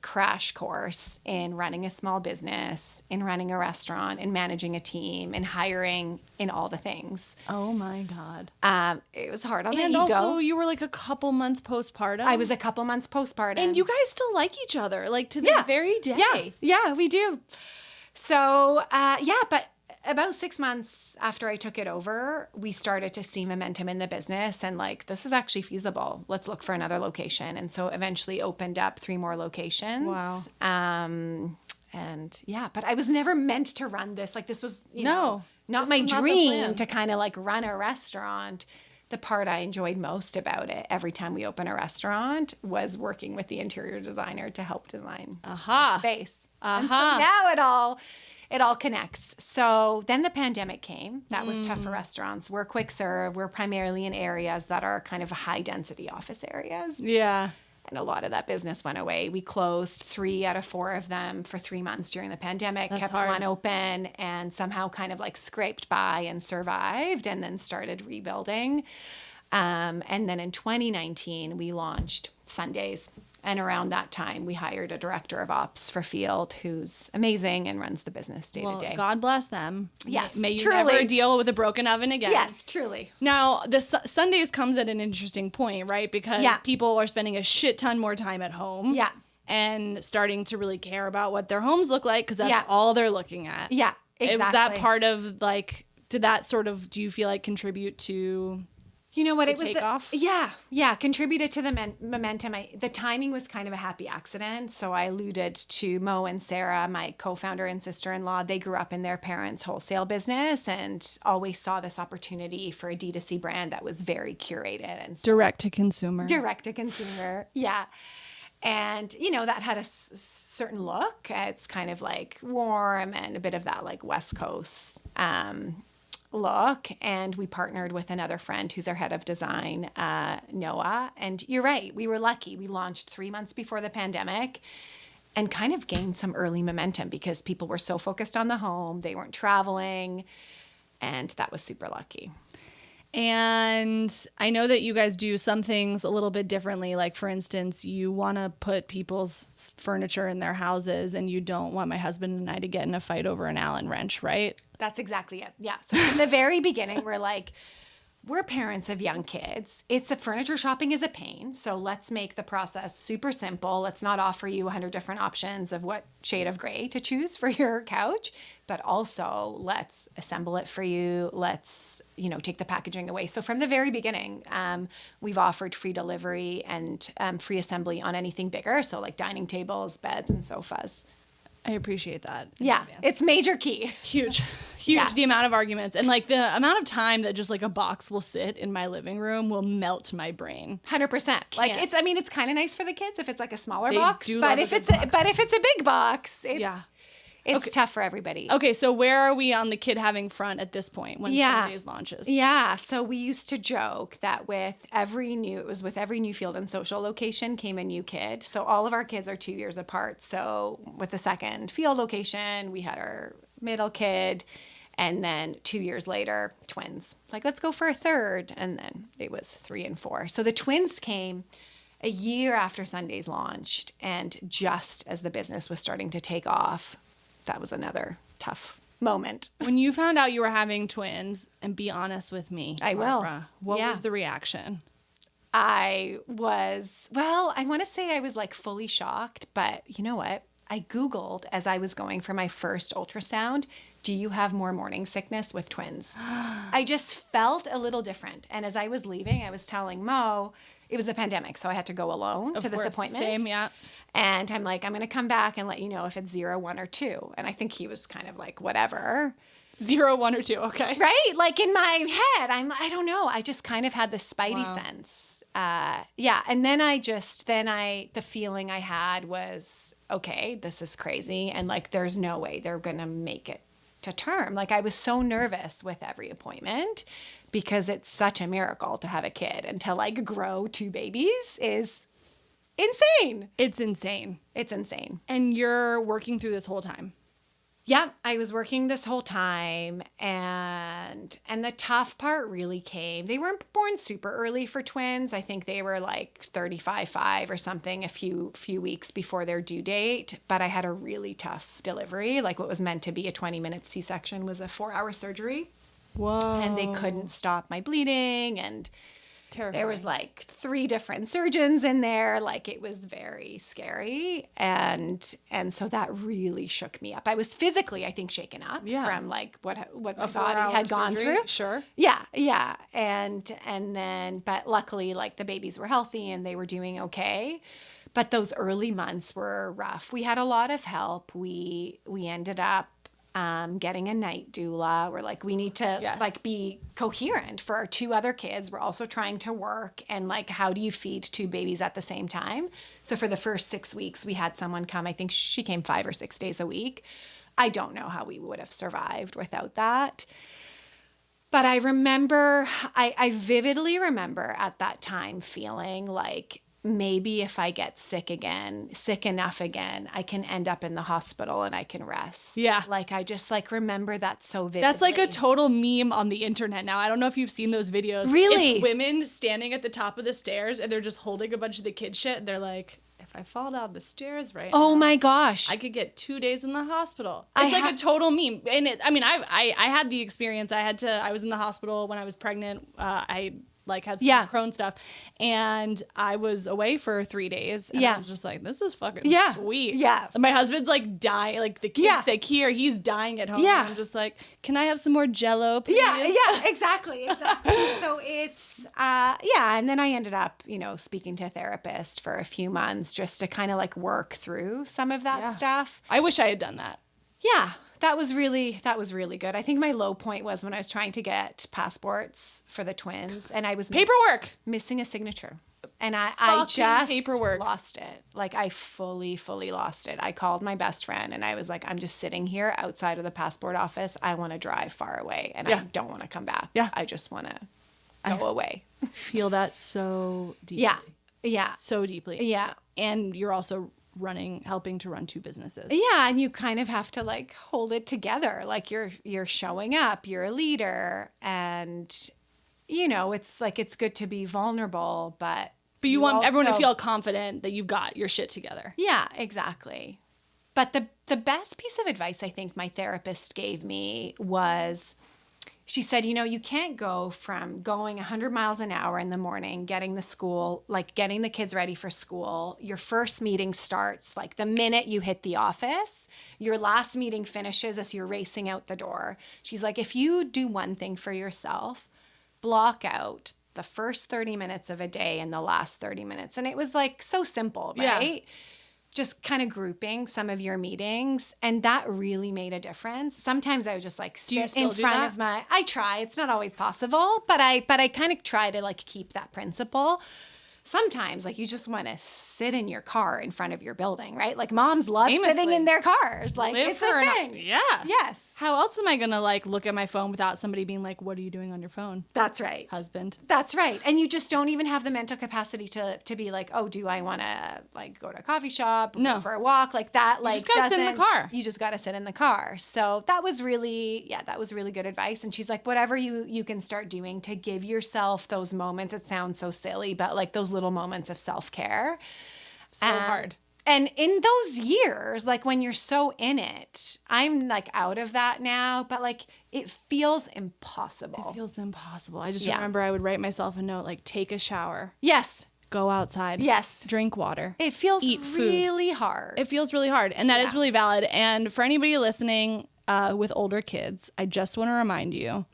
crash course in running a small business, in running a restaurant, in managing a team, in hiring, in all the things. Oh my God. It was hard on the And ego. also you were like a couple months postpartum. I was a couple months postpartum. And you guys still like each other, like to this very day. Yeah, we do. So, but about 6 months after I took it over, we started to see momentum in the business and like, this is actually feasible. Let's look for another location. And so eventually opened up 3 more locations. Wow. And yeah, but I was never meant to run this. Like this was, not this my was not the dream plan. to kind of like run a restaurant. The part I enjoyed most about it every time we open a restaurant was working with the interior designer to help design the space. And so now it all connects. So then the pandemic came. That was tough for restaurants. We're quick serve. We're primarily in areas that are kind of high density office areas. Yeah. And a lot of that business went away. We closed 3 out of 4 of them for 3 months during the pandemic, kept one open and somehow kind of like scraped by and survived and then started rebuilding. And then in 2019, we launched Sundays. And around that time, we hired a director of ops for field who's amazing and runs the business day to day. God bless them. Yes, May you truly. never deal with a broken oven again. Yes, truly. Now, the Sundays comes at an interesting point, right? Because people are spending a shit ton more time at home. Yeah. And starting to really care about what their homes look like because that's all they're looking at. Yeah, exactly. Was that part of like, did that sort of, do you feel like contribute to... You know what? The it was takeoff? Contributed to the momentum. The timing was kind of a happy accident. So I alluded to Mo and Sarah, my co-founder and sister-in-law. They grew up in their parents' wholesale business and always saw this opportunity for a D2C brand that was very curated and direct to consumer. Direct to consumer, yeah. And that had a certain look. It's kind of like warm and a bit of that like West Coast look. And we partnered with another friend who's our head of design, Noah. And you're right, we were lucky. We launched 3 months before the pandemic and kind of gained some early momentum because people were so focused on the home, they weren't traveling, and that was super lucky. And I know that you guys do some things a little bit differently. Like, for instance, you want to put people's furniture in their houses and you don't want my husband and I to get in a fight over an Allen wrench, right? That's exactly it. Yeah. So from the very beginning, we're parents of young kids. Furniture shopping is a pain. So let's make the process super simple. Let's not offer you 100 different options of what shade of gray to choose for your couch, but also let's assemble it for you. Let's, take the packaging away. So from the very beginning, we've offered free delivery and free assembly on anything bigger. So like dining tables, beds, and sofas. I appreciate that. Yeah, it's major key. Huge. The amount of arguments and like the amount of time that just like a box will sit in my living room will melt my brain. 100%. Like it's kind of nice for the kids if it's like a smaller box, but if it's a big box, it's tough for everybody. Okay, so where are we on the kid having front at this point when Sundays launches? Yeah, so we used to joke that with every new field and social location came a new kid. So all of our kids are 2 years apart. So with the second field location, we had our middle kid, and then 2 years later, twins. Like, let's go for a third, and then it was 3 and 4. So the twins came a year after Sundays launched, and just as the business was starting to take off. That was another tough moment. When you found out you were having twins, and be honest with me, Barbara, what was the reaction? I want to say I was like fully shocked, but you know what? I Googled as I was going for my first ultrasound, do you have more morning sickness with twins? I just felt a little different. And as I was leaving, I was telling Mo, it was the pandemic, so I had to go alone to this appointment. Same, yeah. And I'm like, I'm going to come back and let you know if it's 0, 1, or 2. And I think he was kind of like, whatever. 0, 1, or 2, okay. Right? Like in my head, I don't know. I just kind of had this spidey sense. And then the feeling I had was, okay, this is crazy. And like, there's no way they're going to make it to term. Like, I was so nervous with every appointment because it's such a miracle to have a kid, and to like grow 2 babies is insane. It's insane. And you're working through this whole time. Yeah, I was working this whole time, and the tough part really came. They weren't born super early for twins. I think they were like 35.5 or something a few weeks before their due date, but I had a really tough delivery. Like, what was meant to be a 20-minute C-section was a 4-hour surgery. Whoa. And they couldn't stop my bleeding, and Terrifying. There was like 3 different surgeons in there. Like it was very scary. And so that really shook me up. I was physically, I think, shaken up from like what my body had gone through. Sure. Yeah. And then, but luckily like the babies were healthy and they were doing okay. But those early months were rough. We had a lot of help. We ended up getting a night doula. We're like, we need to like be coherent for our 2 other kids. We're also trying to work. And like, how do you feed 2 babies at the same time? So for the first 6 weeks, we had someone come. I think she came 5 or 6 days a week. I don't know how we would have survived without that. But I remember, I vividly remember at that time feeling like, maybe if I get sick enough again, I can end up in the hospital and I can rest. Yeah. Like, I just like remember that so vividly. That's like a total meme on the internet now. I don't know if you've seen those videos. Really? It's women standing at the top of the stairs and they're just holding a bunch of the kid shit. And they're like, if I fall down the stairs right now. Oh my gosh. I could get 2 days in the hospital. It's like a total meme. And I had the experience. I was in the hospital when I was pregnant. I had some Crohn stuff, and I was away for 3 days. And I was just like, this is fucking sweet. Yeah. And my husband's like dying, like the kid's sick here. He's dying at home. Yeah. And I'm just like, can I have some more Jello, please? Yeah, exactly. So it's, and then I ended up, speaking to a therapist for a few months just to kind of like work through some of that stuff. I wish I had done that. Yeah. That was really good. I think my low point was when I was trying to get passports for the twins and I was paperwork missing a signature. And I just paperwork. Lost it. Like I fully lost it. I called my best friend and I was like, I'm just sitting here outside of the passport office. I want to drive far away and I don't want to come back. Yeah. I just want to go away. Feel that so deeply. Yeah. So deeply. Yeah. And you're also helping to run 2 businesses. Yeah, and you kind of have to like hold it together. Like you're showing up, you're a leader, and it's like it's good to be vulnerable, but you want everyone to feel confident that you've got your shit together. Yeah, exactly. But the best piece of advice I think my therapist gave me was, she said, you can't go from going 100 miles an hour in the morning, getting the kids ready for school. Your first meeting starts like the minute you hit the office. Your last meeting finishes as you're racing out the door. She's like, if you do one thing for yourself, block out the first 30 minutes of a day and the last 30 minutes. And it was like so simple, right? Yeah. Just kind of grouping some of your meetings, and that really made a difference. Sometimes I would just like sit in front of I try. It's not always possible, but I kind of try to like keep that principle. Sometimes like you just want to sit in your car in front of your building, right? Like moms love sitting in their cars. Like it's a thing. Yeah. Yes. How else am I going to like look at my phone without somebody being like, what are you doing on your phone? That's right. Husband. That's right. And you just don't even have the mental capacity to be like, oh, do I want to like go to a coffee shop, go for a walk like that? Like, you just got to sit in the car. You just got to sit in the car. So that was really good advice. And she's like, whatever you can start doing to give yourself those moments. It sounds so silly, but like those little moments of self-care. So hard. And in those years, like when you're so in it, I'm like out of that now, but like it feels impossible. It feels impossible. I just remember I would write myself a note like, take a shower. Yes. Go outside. Yes. Drink water. It feels really hard. It feels really hard. And that is really valid. And for anybody listening with older kids, I just want to remind you,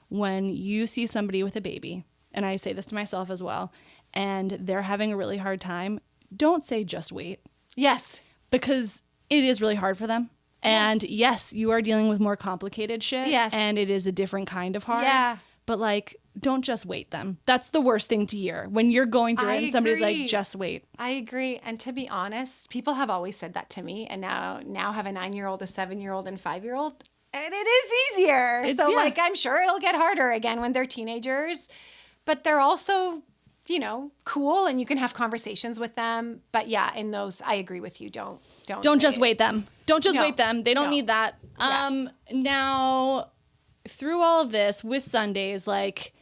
when you see somebody with a baby, and I say this to myself as well, and they're having a really hard time, don't say just wait. Yes. Because it is really hard for them. And yes, you are dealing with more complicated shit. Yes. And it is a different kind of hard. Yeah. But like, don't just wait them. That's the worst thing to hear. When you're going through it and somebody's like, just wait. I agree. And to be honest, people have always said that to me. And now have a 9-year-old, a 7-year-old, and 5-year-old. And it is easier. Like, I'm sure it'll get harder again when they're teenagers. But they're also, cool, and you can have conversations with them. But yeah, in those, I agree with you. Don't just wait them. Don't just wait them. They don't need that. Yeah. Now, through all of this with Sundays, like,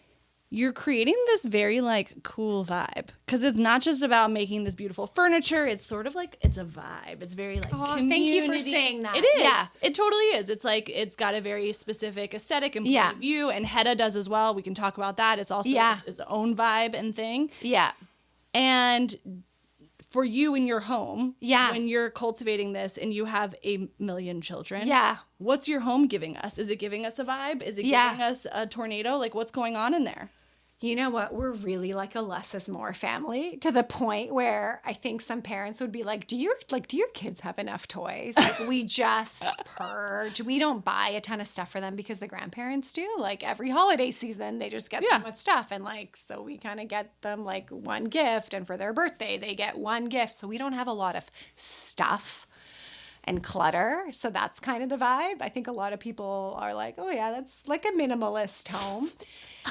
you're creating this very like cool vibe because it's not just about making this beautiful furniture. It's sort of like it's a vibe. It's very like community. Thank you for saying that. It is. Yeah. It totally is. It's like it's got a very specific aesthetic and point of view, and Hetta does as well. We can talk about that. It's also its own vibe and thing. Yeah. And for you in your home, yeah, when you're cultivating this and you have 1 million children, yeah, what's your home giving us? Is it giving us a vibe? Is it giving us a tornado? Like, what's going on in there? You know what? We're really like a less is more family, to the point where I think some parents would be like, do your kids have enough toys? Like, we just purge. We don't buy a ton of stuff for them because the grandparents do. Like, every holiday season, they just get so much stuff. And like, so we kind of get them like one gift, and for their birthday, they get one gift. So we don't have a lot of stuff and clutter. So that's kind of the vibe. I think a lot of people are like, oh yeah, that's like a minimalist home.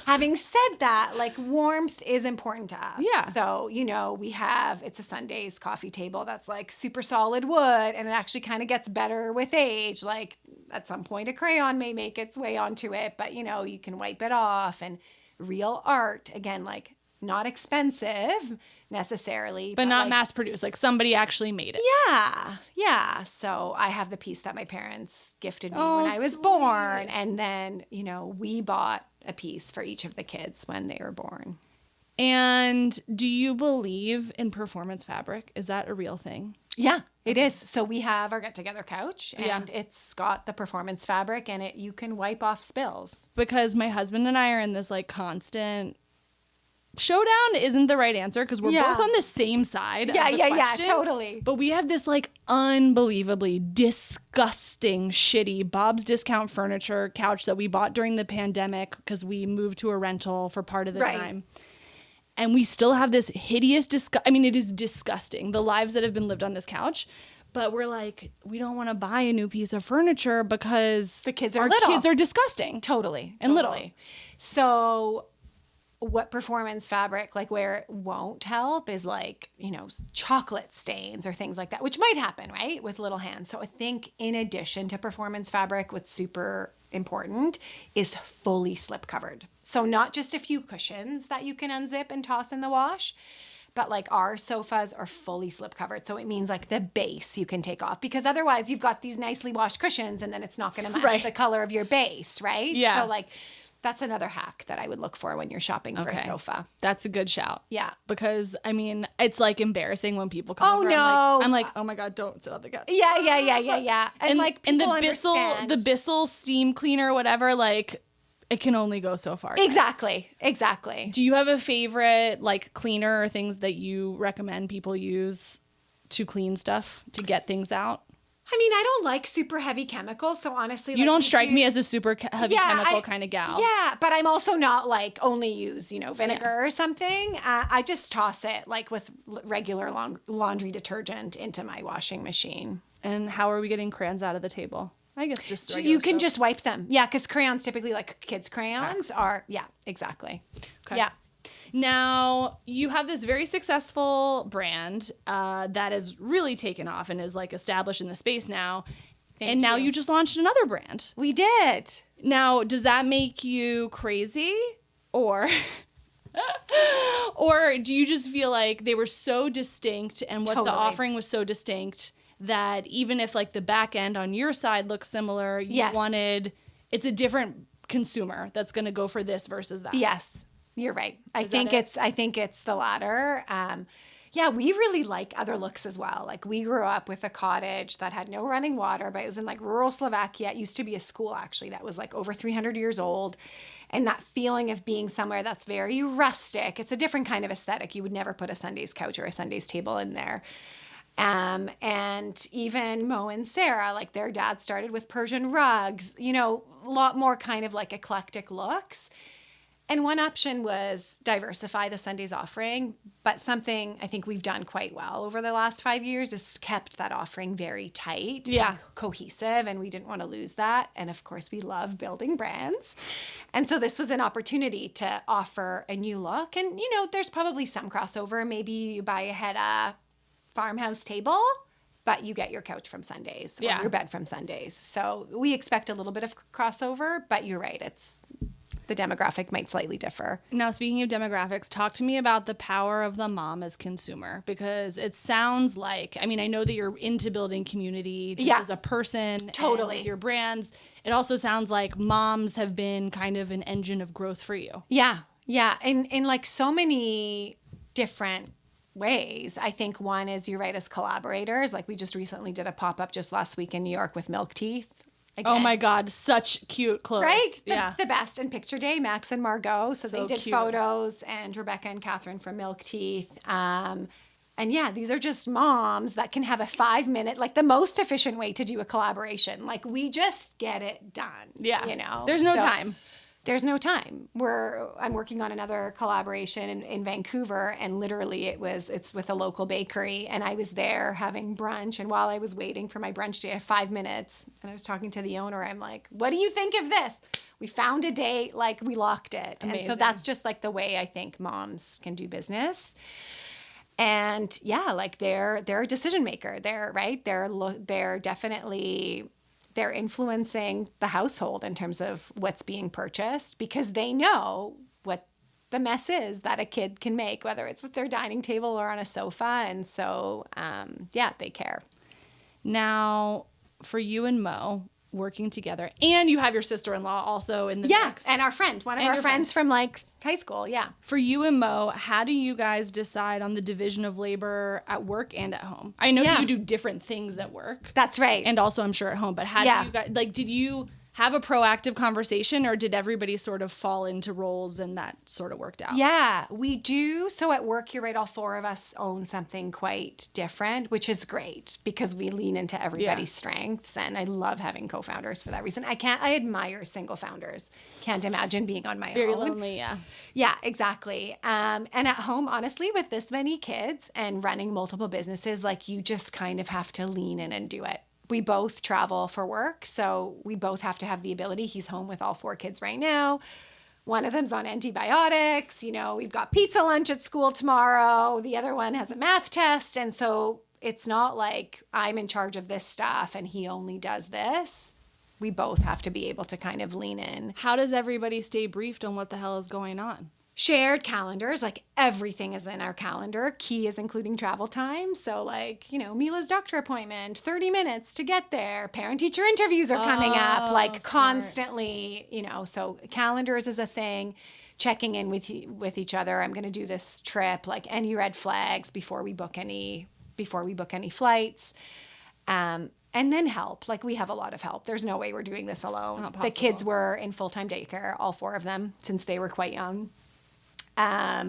Having said that, like, warmth is important to us. Yeah. So, you know, it's a Sunday's coffee table that's like super solid wood, and it actually kind of gets better with age. Like, at some point a crayon may make its way onto it, but you know, you can wipe it off. And real art, again, like, not expensive necessarily, but not like, mass produced. Like, somebody actually made it. Yeah. Yeah. So I have the piece that my parents gifted me when I was born. And then, you know, we bought a piece for each of the kids when they were born. And do you believe in performance fabric? Is that a real thing? Yeah, it is. So we have our get-together couch, and it's got the performance fabric, and you can wipe off spills. Because my husband and I are in this like constant showdown isn't the right answer because we're both on the same side. Yeah, totally. But we have this like unbelievably disgusting, shitty Bob's Discount Furniture couch that we bought during the pandemic because we moved to a rental for part of the time. And we still have this hideous, I mean, it is disgusting, the lives that have been lived on this couch. But we're like, we don't want to buy a new piece of furniture because the kids are our little. kids are disgusting. Totally. And little. So what performance fabric, like, where it won't help is like, you know, chocolate stains or things like that, which might happen, right, with little hands. So I think in addition to performance fabric, what's super important is fully slip covered. So not just a few cushions that you can unzip and toss in the wash, but like our sofas are fully slip covered. So it means like the base you can take off, because otherwise you've got these nicely washed cushions and then it's not going to match the color of your base, right? Yeah. So like, that's another hack that I would look for when you're shopping for a sofa. That's a good shout. Yeah. Because, I mean, it's like embarrassing when people come over. No. I'm like, oh my God, don't sit on the couch. Yeah. And like, the Bissell steam cleaner or whatever, like, it can only go so far. Exactly. Do you have a favorite, like, cleaner or things that you recommend people use to clean stuff, to get things out? I mean, I don't like super heavy chemicals, so honestly, you don't strike me as a super heavy chemical kind of gal. Yeah, but I'm also not like only use, you know, vinegar or something. I just toss it like with regular laundry detergent into my washing machine. And how are we getting crayons out of the table? I guess just you can just wipe them. Yeah, because crayons typically, like kids' crayons are. Yeah, exactly. Okay. Yeah. Now, you have this very successful brand that has really taken off and is like established in the space now. And now you just launched another brand. We did. Now, does that make you crazy? Or do you just feel like they were so distinct and what the offering was so distinct that even if like the back end on your side looks similar, you wanted, it's a different consumer that's going to go for this versus that? Yes. You're right. I think it's the latter. Yeah, we really like other looks as well. Like, we grew up with a cottage that had no running water, but it was in like rural Slovakia. It used to be a school actually that was like over 300 years old. And that feeling of being somewhere that's very rustic. It's a different kind of aesthetic. You would never put a Sunday's couch or a Sunday's table in there. And even Mo and Sarah, like their dad started with Persian rugs, you know, a lot more kind of like eclectic looks. And one option was diversify the Sunday's offering, but something I think we've done quite well over the last 5 years is kept that offering very tight, and cohesive, and we didn't want to lose that. And of course, we love building brands. And so this was an opportunity to offer a new look. And, you know, there's probably some crossover. Maybe you buy a Hetta farmhouse table, but you get your couch from Sundays or your bed from Sundays. So we expect a little bit of crossover, but you're right. the demographic might slightly differ. Now, speaking of demographics, talk to me about the power of the mom as consumer, because it sounds like, I mean, I know that you're into building community just as a person. Totally. And with your brands. It also sounds like moms have been kind of an engine of growth for you. Yeah. Yeah. And in like so many different ways. I think one is, you're right, as collaborators. Like we just recently did a pop-up just last week in New York with Milk Teeth. Again. Oh my God, such cute clothes. Right? Yeah. The best. And Picture Day, Max and Margot. So they did cute. photos, and Rebecca and Catherine from Milk Teeth. And yeah, these are just moms that can have a 5-minute, like the most efficient way to do a collaboration. Like we just get it done. Yeah. You know? There's no time. There's no time. I'm working on another collaboration in Vancouver, and literally it's with a local bakery, and I was there having brunch, and while I was waiting for my brunch date, 5 minutes, and I was talking to the owner, I'm like, what do you think of this? We found a date, like we locked it. Amazing. And so that's just like the way I think moms can do business. And yeah, like they're a decision maker. They're definitely, they're influencing the household in terms of what's being purchased, because they know what the mess is that a kid can make, whether it's with their dining table or on a sofa. And so, yeah, they care. Now, for you and Mo working together, and you have your sister-in-law also in the mix. And our friend, one of our friends from like high school. Yeah. For you and Mo, how do you guys decide on the division of labor at work and at home? I know that you do different things at work. That's right. And also I'm sure at home, but how do you guys, like, did you have a proactive conversation, or did everybody sort of fall into roles and that sort of worked out? Yeah, we do. So at work, you're right, all four of us own something quite different, which is great because we lean into everybody's strengths. And I love having co-founders for that reason. I admire single founders. Can't imagine being on my own. Very lonely, yeah. Yeah, exactly. And at home, honestly, with this many kids and running multiple businesses, like you just kind of have to lean in and do it. We both travel for work, so we both have to have the ability. He's home with all 4 kids right now. One of them's on antibiotics. You know, we've got pizza lunch at school tomorrow. The other one has a math test. And so it's not like I'm in charge of this stuff and he only does this. We both have to be able to kind of lean in. How does everybody stay briefed on what the hell is going on? Shared calendars, like everything is in our calendar. Key is including travel time. So like, you know, Mila's doctor appointment, 30 minutes to get there. Parent-teacher interviews are coming up, like constantly, you know, so calendars is a thing. Checking in with each other. I'm going to do this trip, like any red flags before we book any flights. And then help. Like we have a lot of help. There's no way we're doing this alone. The kids were in full-time daycare, all 4 of them, since they were quite young.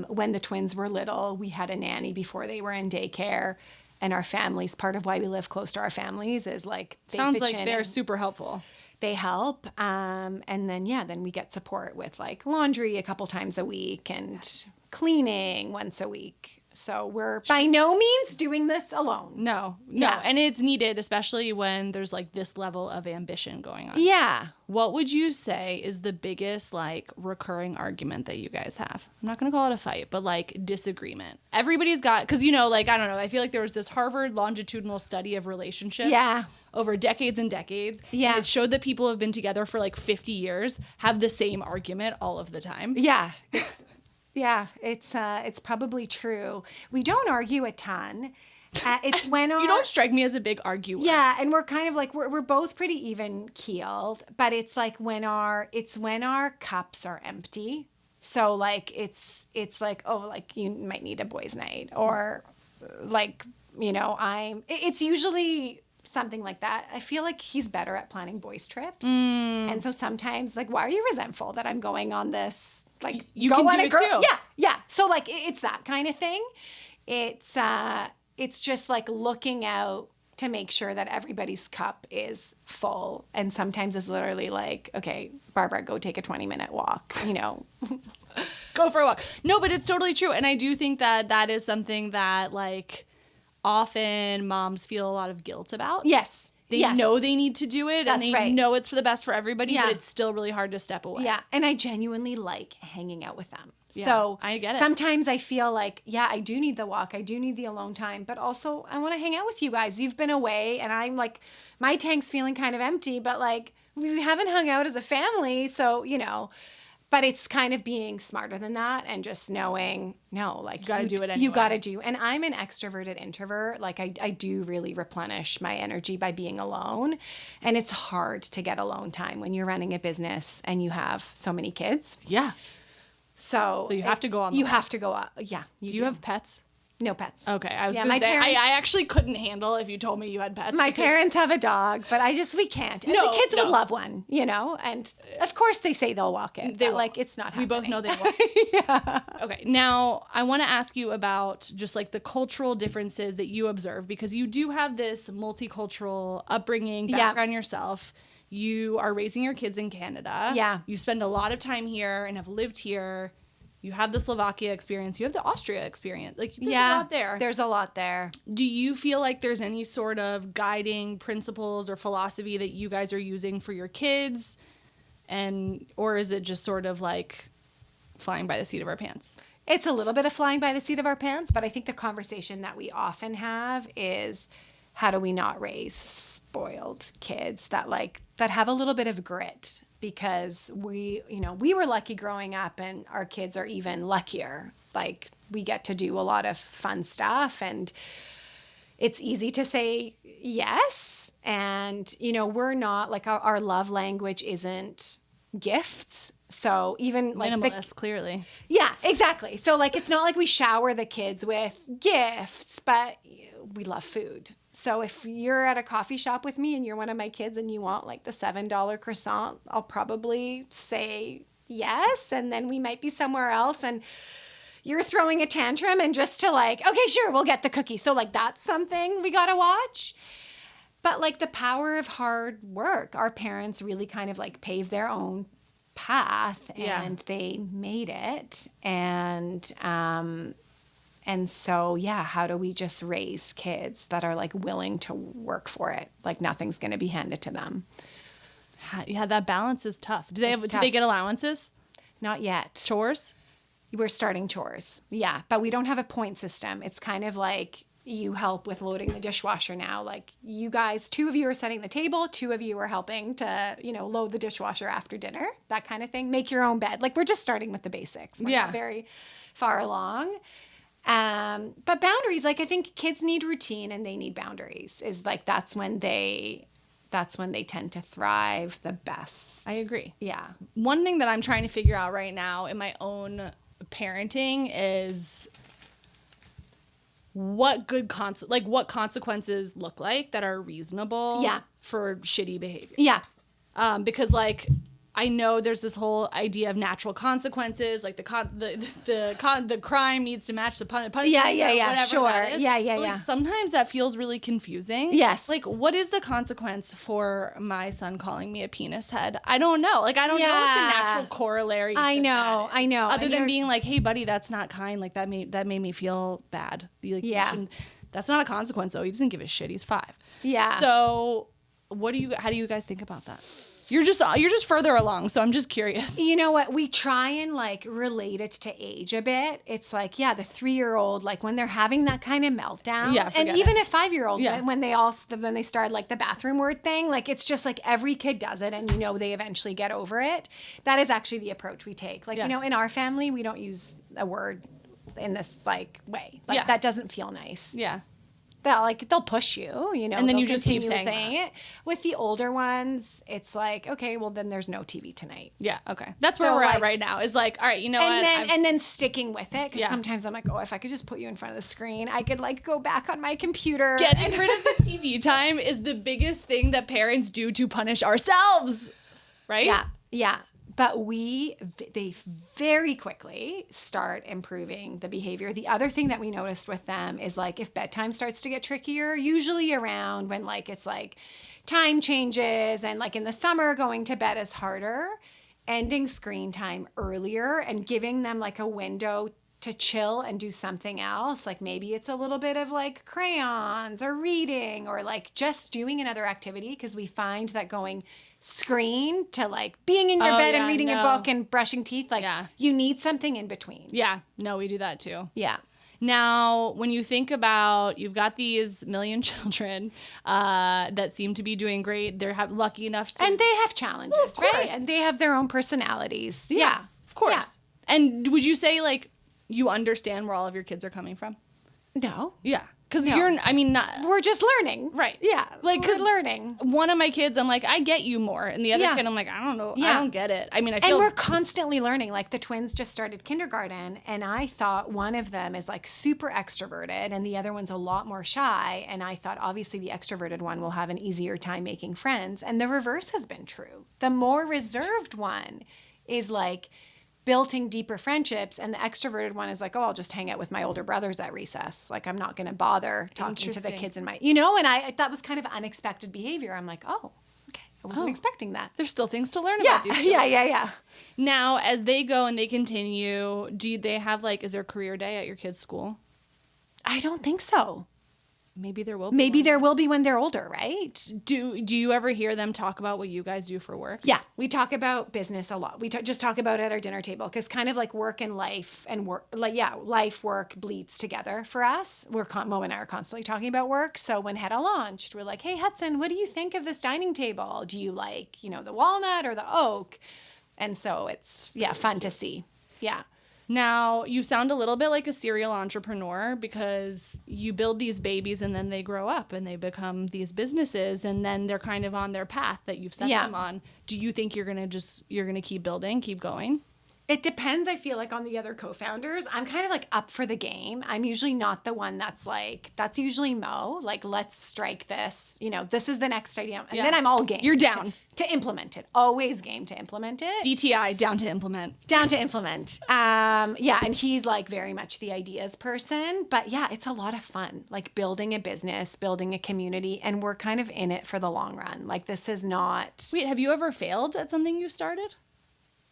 When the twins were little, we had a nanny before they were in daycare, and our families, part of why we live close to our families is like, sounds like they're super helpful. They help. And then we get support with like laundry a couple times a week and cleaning once a week. So we're by no means doing this alone. No. Yeah. And it's needed, especially when there's like this level of ambition going on. Yeah. What would you say is the biggest like recurring argument that you guys have? I'm not going to call it a fight, but like disagreement. Everybody's got, because, you know, like, I don't know, I feel like there was this Harvard longitudinal study of relationships. Yeah. Over decades and decades. Yeah. And it showed that people have been together for like 50 years, have the same argument all of the time. Yeah. Yeah, it's probably true. We don't argue a ton. It's when you don't strike me as a big arguer. Yeah, and we're kind of like we're both pretty even keeled, but it's like when our cups are empty. So like it's like, oh, like you might need a boys' night, or like, you know, it's usually something like that. I feel like he's better at planning boys' trips. And so sometimes like, why are you resentful that I'm going on this? Like you go can on do it too. Yeah. So like it's that kind of thing. It's just like looking out to make sure that everybody's cup is full. And sometimes it's literally like, okay, Barbara, go take a 20-minute walk, you know. Go for a walk. No, but it's totally true. And I do think that that is something that like often moms feel a lot of guilt about. Yes. They know they need to do it, and they know it's for the best for everybody, but it's still really hard to step away. Yeah, and I genuinely like hanging out with them. Yeah, so I get it. Sometimes I feel like, yeah, I do need the walk. I do need the alone time, but also I want to hang out with you guys. You've been away, and I'm like, my tank's feeling kind of empty, but like we haven't hung out as a family, so, you know. But it's kind of being smarter than that and just knowing, no, like You gotta do it anyway. You gotta do. And I'm an extroverted introvert. Like I do really replenish my energy by being alone. And it's hard to get alone time when you're running a business and you have so many kids. Yeah. So you have to go on the You walk. have to go out. Yeah. Do you have pets? No pets. Okay, I was Yeah, gonna my say parents- I actually couldn't handle if you told me you had pets. My because- parents have a dog, but we can't. And No, the kids no. would love one, And of course they say they'll walk it. They But will. like it's not We happening. both know they won't. Yeah. Okay, now I want to ask you about just like the cultural differences that you observe, because you do have this multicultural upbringing, background yourself. You are raising your kids in Canada. Yeah. You spend a lot of time here and have lived here. You have the Slovakia experience. You have the Austria experience. Like, there's a lot there. There's a lot there. Do you feel like there's any sort of guiding principles or philosophy that you guys are using for your kids? Or is it just sort of like flying by the seat of our pants? It's a little bit of flying by the seat of our pants, but I think the conversation that we often have is how do we not raise spoiled kids that have a little bit of grit? Because we were lucky growing up, and our kids are even luckier. Like, we get to do a lot of fun stuff, and it's easy to say yes. And, we're not like our love language isn't gifts. So even like Minimalist, clearly. Yeah, exactly. So like, it's not like we shower the kids with gifts, but we love food. So if you're at a coffee shop with me and you're one of my kids and you want like the $7 croissant, I'll probably say yes. And then we might be somewhere else and you're throwing a tantrum, and just to like, okay, sure, we'll get the cookie. So like, that's something we got to watch. But like the power of hard work, our parents really kind of like paved their own path and they made it. And so, how do we just raise kids that are like willing to work for it? Like nothing's going to be handed to them. Yeah, that balance is tough. Do It's they tough. get allowances? Not yet. Chores? We're starting chores. Yeah, but we don't have a point system. It's kind of like you help with loading the dishwasher now. Like you guys, 2 of you are setting the table, 2 of you are helping to, load the dishwasher after dinner, that kind of thing. Make your own bed. Like we're just starting with the basics. We're not very far along. But boundaries, like I think kids need routine and they need boundaries. Is like that's when they tend to thrive the best. I agree. Yeah. One thing that I'm trying to figure out right now in my own parenting is what consequences look like that are reasonable for shitty behavior. Yeah. Because like I know there's this whole idea of natural consequences, like the crime needs to match the punishment. Yeah. Whatever Sure. that is. Yeah. But, like, sometimes that feels really confusing. Yes. Like, what is the consequence for my son calling me a penis head? I don't know. Like, I don't know what the natural corollary. I to know. that is. Other And than being like, hey, buddy, that's not kind. Like that made me feel bad. Be like, that's not a consequence though. He doesn't give a shit. He's 5. Yeah. So, how do you guys think about that? You're just further along, so I'm just curious. You know what? We try and like relate it to age a bit. It's like, the 3-year-old, like when they're having that kind of meltdown. Yeah, and even a 5-year-old, Yeah. when they start like the bathroom word thing, like it's just like every kid does it and they eventually get over it. That is actually the approach we take. Like, in our family, we don't use a word in this like way. Like that doesn't feel nice. Yeah. They'll push you, and then you just keep continue saying it. With the older ones, it's like, okay, well then there's no TV tonight. Yeah, okay. That's where we're at right now. Is like, all right, you know what? And then sticking with it, because sometimes I'm like, if I could just put you in front of the screen, I could like go back on my computer. Getting rid of the TV time is the biggest thing that parents do to punish ourselves, right? Yeah. But they very quickly start improving the behavior. The other thing that we noticed with them is like if bedtime starts to get trickier, usually around when like it's like time changes and like in the summer going to bed is harder, ending screen time earlier and giving them like a window to chill and do something else. Like maybe it's a little bit of like crayons or reading or like just doing another activity, because we find that going screen to like being in your bed and reading a book and brushing teeth, like you need something in between. Yeah, no, we do that too. Yeah. Now, when you think about, you've got these million children that seem to be doing great. They're lucky enough to... And they have challenges, well, of course. right? And they have their own personalities. Yeah. Of course. Yeah. And would you say, like, you understand where all of your kids are coming from? No. Yeah. Because No. not... We're just learning. Right. Yeah. Like, we're 'cause learning. one of my kids, I'm like, I get you more. And the other Yeah. kid, I'm like, I don't know. I Yeah. don't get it. I mean, I And feel... we're constantly learning. Like the twins just started kindergarten, and I thought one of them is like super extroverted and the other one's a lot more shy. And I thought obviously the extroverted one will have an easier time making friends. And the reverse has been true. The more reserved one is like building deeper friendships, and the extroverted one is like, oh, I'll just hang out with my older brothers at recess. Like I'm not going to bother talking to the Interesting. kids in my, and I that was kind of unexpected behavior. I'm like, oh, okay, I wasn't expecting that. There's still things to learn Yeah, about these children. yeah. Now, as they go and they continue, do they have, like, is there a career day at your kids' school? I don't think so. Maybe there will be. Maybe one. there will be when they're older, right? Do you ever hear them talk about what you guys do for work? Yeah, we talk about business a lot. We just talk about it at our dinner table because kind of like work and life and work, like, yeah, life, work bleeds together for us. Mo and I are constantly talking about work. So when Hetta launched, we're like, hey, Hudson, what do you think of this dining table? Do you like, the walnut or the oak? And so it's, fun to see. Yeah. Now, you sound a little bit like a serial entrepreneur because you build these babies and then they grow up and they become these businesses and then they're kind of on their path that you've set them on. Do you think you're going to keep building, keep going? It depends, I feel like, on the other co-founders. I'm kind of like up for the game. I'm usually not the one that's like, that's usually Mo. Like, let's strike this. This is the next idea. And then I'm all game. You're down. To implement it. Always game to implement it. DTI, down to implement. Down to implement. And he's like very much the ideas person. But yeah, it's a lot of fun. Like building a business, building a community. And we're kind of in it for the long run. Like this is not... Wait, have you ever failed at something you started?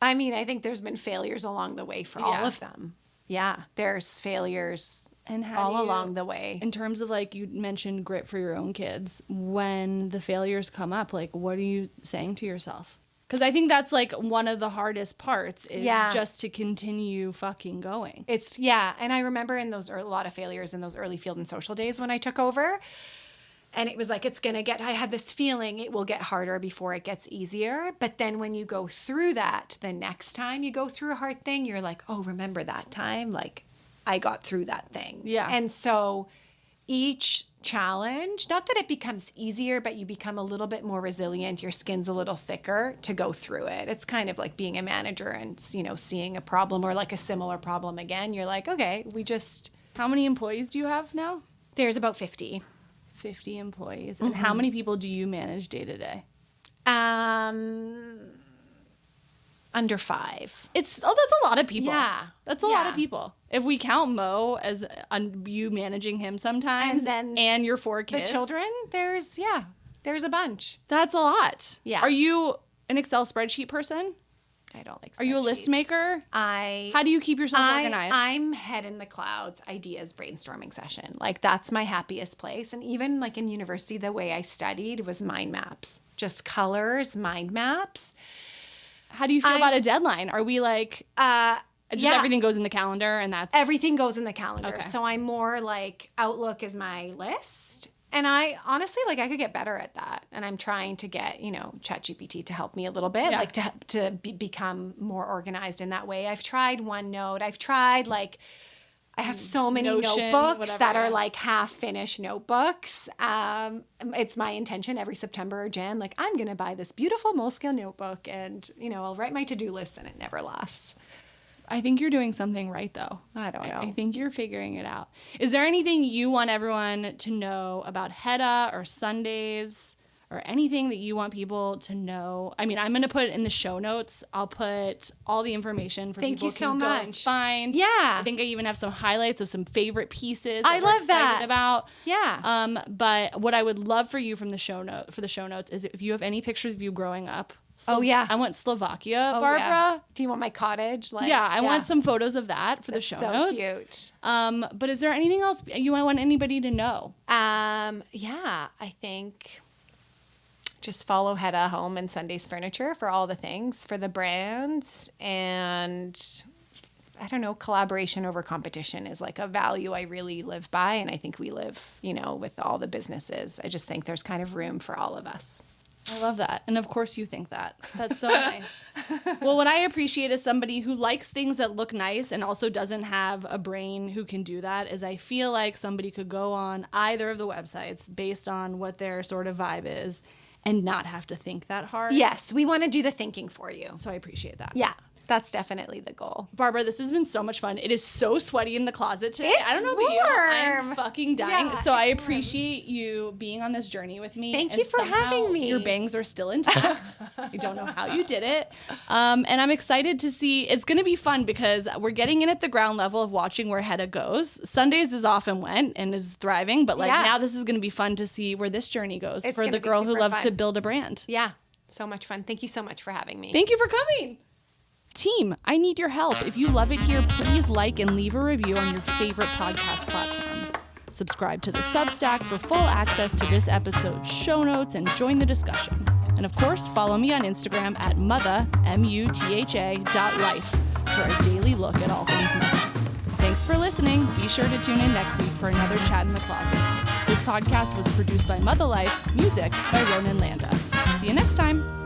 I mean, I think there's been failures along the way for all of them. Yeah, there's failures and along the way. In terms of, like, you mentioned grit for your own kids. When the failures come up, like, what are you saying to yourself? Because I think that's, like, one of the hardest parts is just to continue fucking going. And I remember in a lot of failures in those early field and social days when I took over. And it was like, I had this feeling it will get harder before it gets easier. But then when you go through that, the next time you go through a hard thing, you're like, oh, remember that time? Like, I got through that thing. Yeah. And so each challenge, not that it becomes easier, but you become a little bit more resilient. Your skin's a little thicker to go through it. It's kind of like being a manager and, seeing a problem or like a similar problem again. You're like, okay, How many employees do you have now? There's about 50. 50 employees. And how many people do you manage day to day? Under 5. That's a lot of people. Yeah. That's a lot of people. If we count Mo as you managing him sometimes and your 4 kids. The children, there's a bunch. That's a lot. Yeah. Are you an Excel spreadsheet person? I don't like spreadsheets. Are you a list maker? How do you keep yourself organized? I'm head in the clouds, ideas brainstorming session. Like that's my happiest place. And even like in university, the way I studied was mind maps, just colors, mind maps. How do you feel about a deadline? Are we like, everything goes in the calendar and that's... Everything goes in the calendar. Okay. So I'm more like Outlook is my list. And I honestly, like I could get better at that. And I'm trying to get, ChatGPT to help me a little bit, like to become more organized in that way. I've tried OneNote. I have so many notebooks that are like half-finished notebooks. It's my intention every September or Jan, like I'm going to buy this beautiful Moleskine notebook and, I'll write my to-do list and it never lasts. I think you're doing something right, though. I don't know. I think you're figuring it out. Is there anything you want everyone to know about Hetta or Sundays or anything that you want people to know? I mean, I'm going to put it in the show notes. I'll put all the information for people to go and find. Yeah. I think I even have some highlights of some favorite pieces I love that. About. Yeah. But what I would love for you from the show notes is if you have any pictures of you growing up. I want Slovakia, Barbara. Yeah. Do you want my cottage? I want some photos of that for the show notes. So cute. But is there anything else you want anybody to know? I think just follow Hetta Home and Sunday's Furniture for all the things, for the brands. And I don't know, collaboration over competition is like a value I really live by. And I think we live, with all the businesses. I just think there's kind of room for all of us. I love that. And of course you think that. That's so nice. Well, what I appreciate is somebody who likes things that look nice and also doesn't have a brain who can do that, is I feel like somebody could go on either of the websites based on what their sort of vibe is and not have to think that hard. Yes, we want to do the thinking for you. So I appreciate that. Yeah. That's definitely the goal. Barbara, this has been so much fun. It is so sweaty in the closet today. It's I don't know about warm. you. I'm fucking dying. Yeah, so I it's appreciate you being on this journey with me. Thank and you for somehow having me. Your bangs are still intact. I don't know how you did it. And I'm excited to see. It's going to be fun because we're getting in at the ground level of watching where Hetta goes. Sundays is off and went and is thriving. But now this is going to be fun to see where this journey goes for the girl who loves to build a brand. Yeah. So much fun. Thank you so much for having me. Thank you for coming. Team, I need your help. If you love it here, please like and leave a review on your favorite podcast platform. Subscribe to the Substack for full access to this episode's show notes and join the discussion. And of course, follow me on Instagram at mutha, mutha.life for a daily look at all things mother. Thanks for listening. Be sure to tune in next week for another Chat in the Closet. This podcast was produced by Mother Life, music by Ronan Landa. See you next time.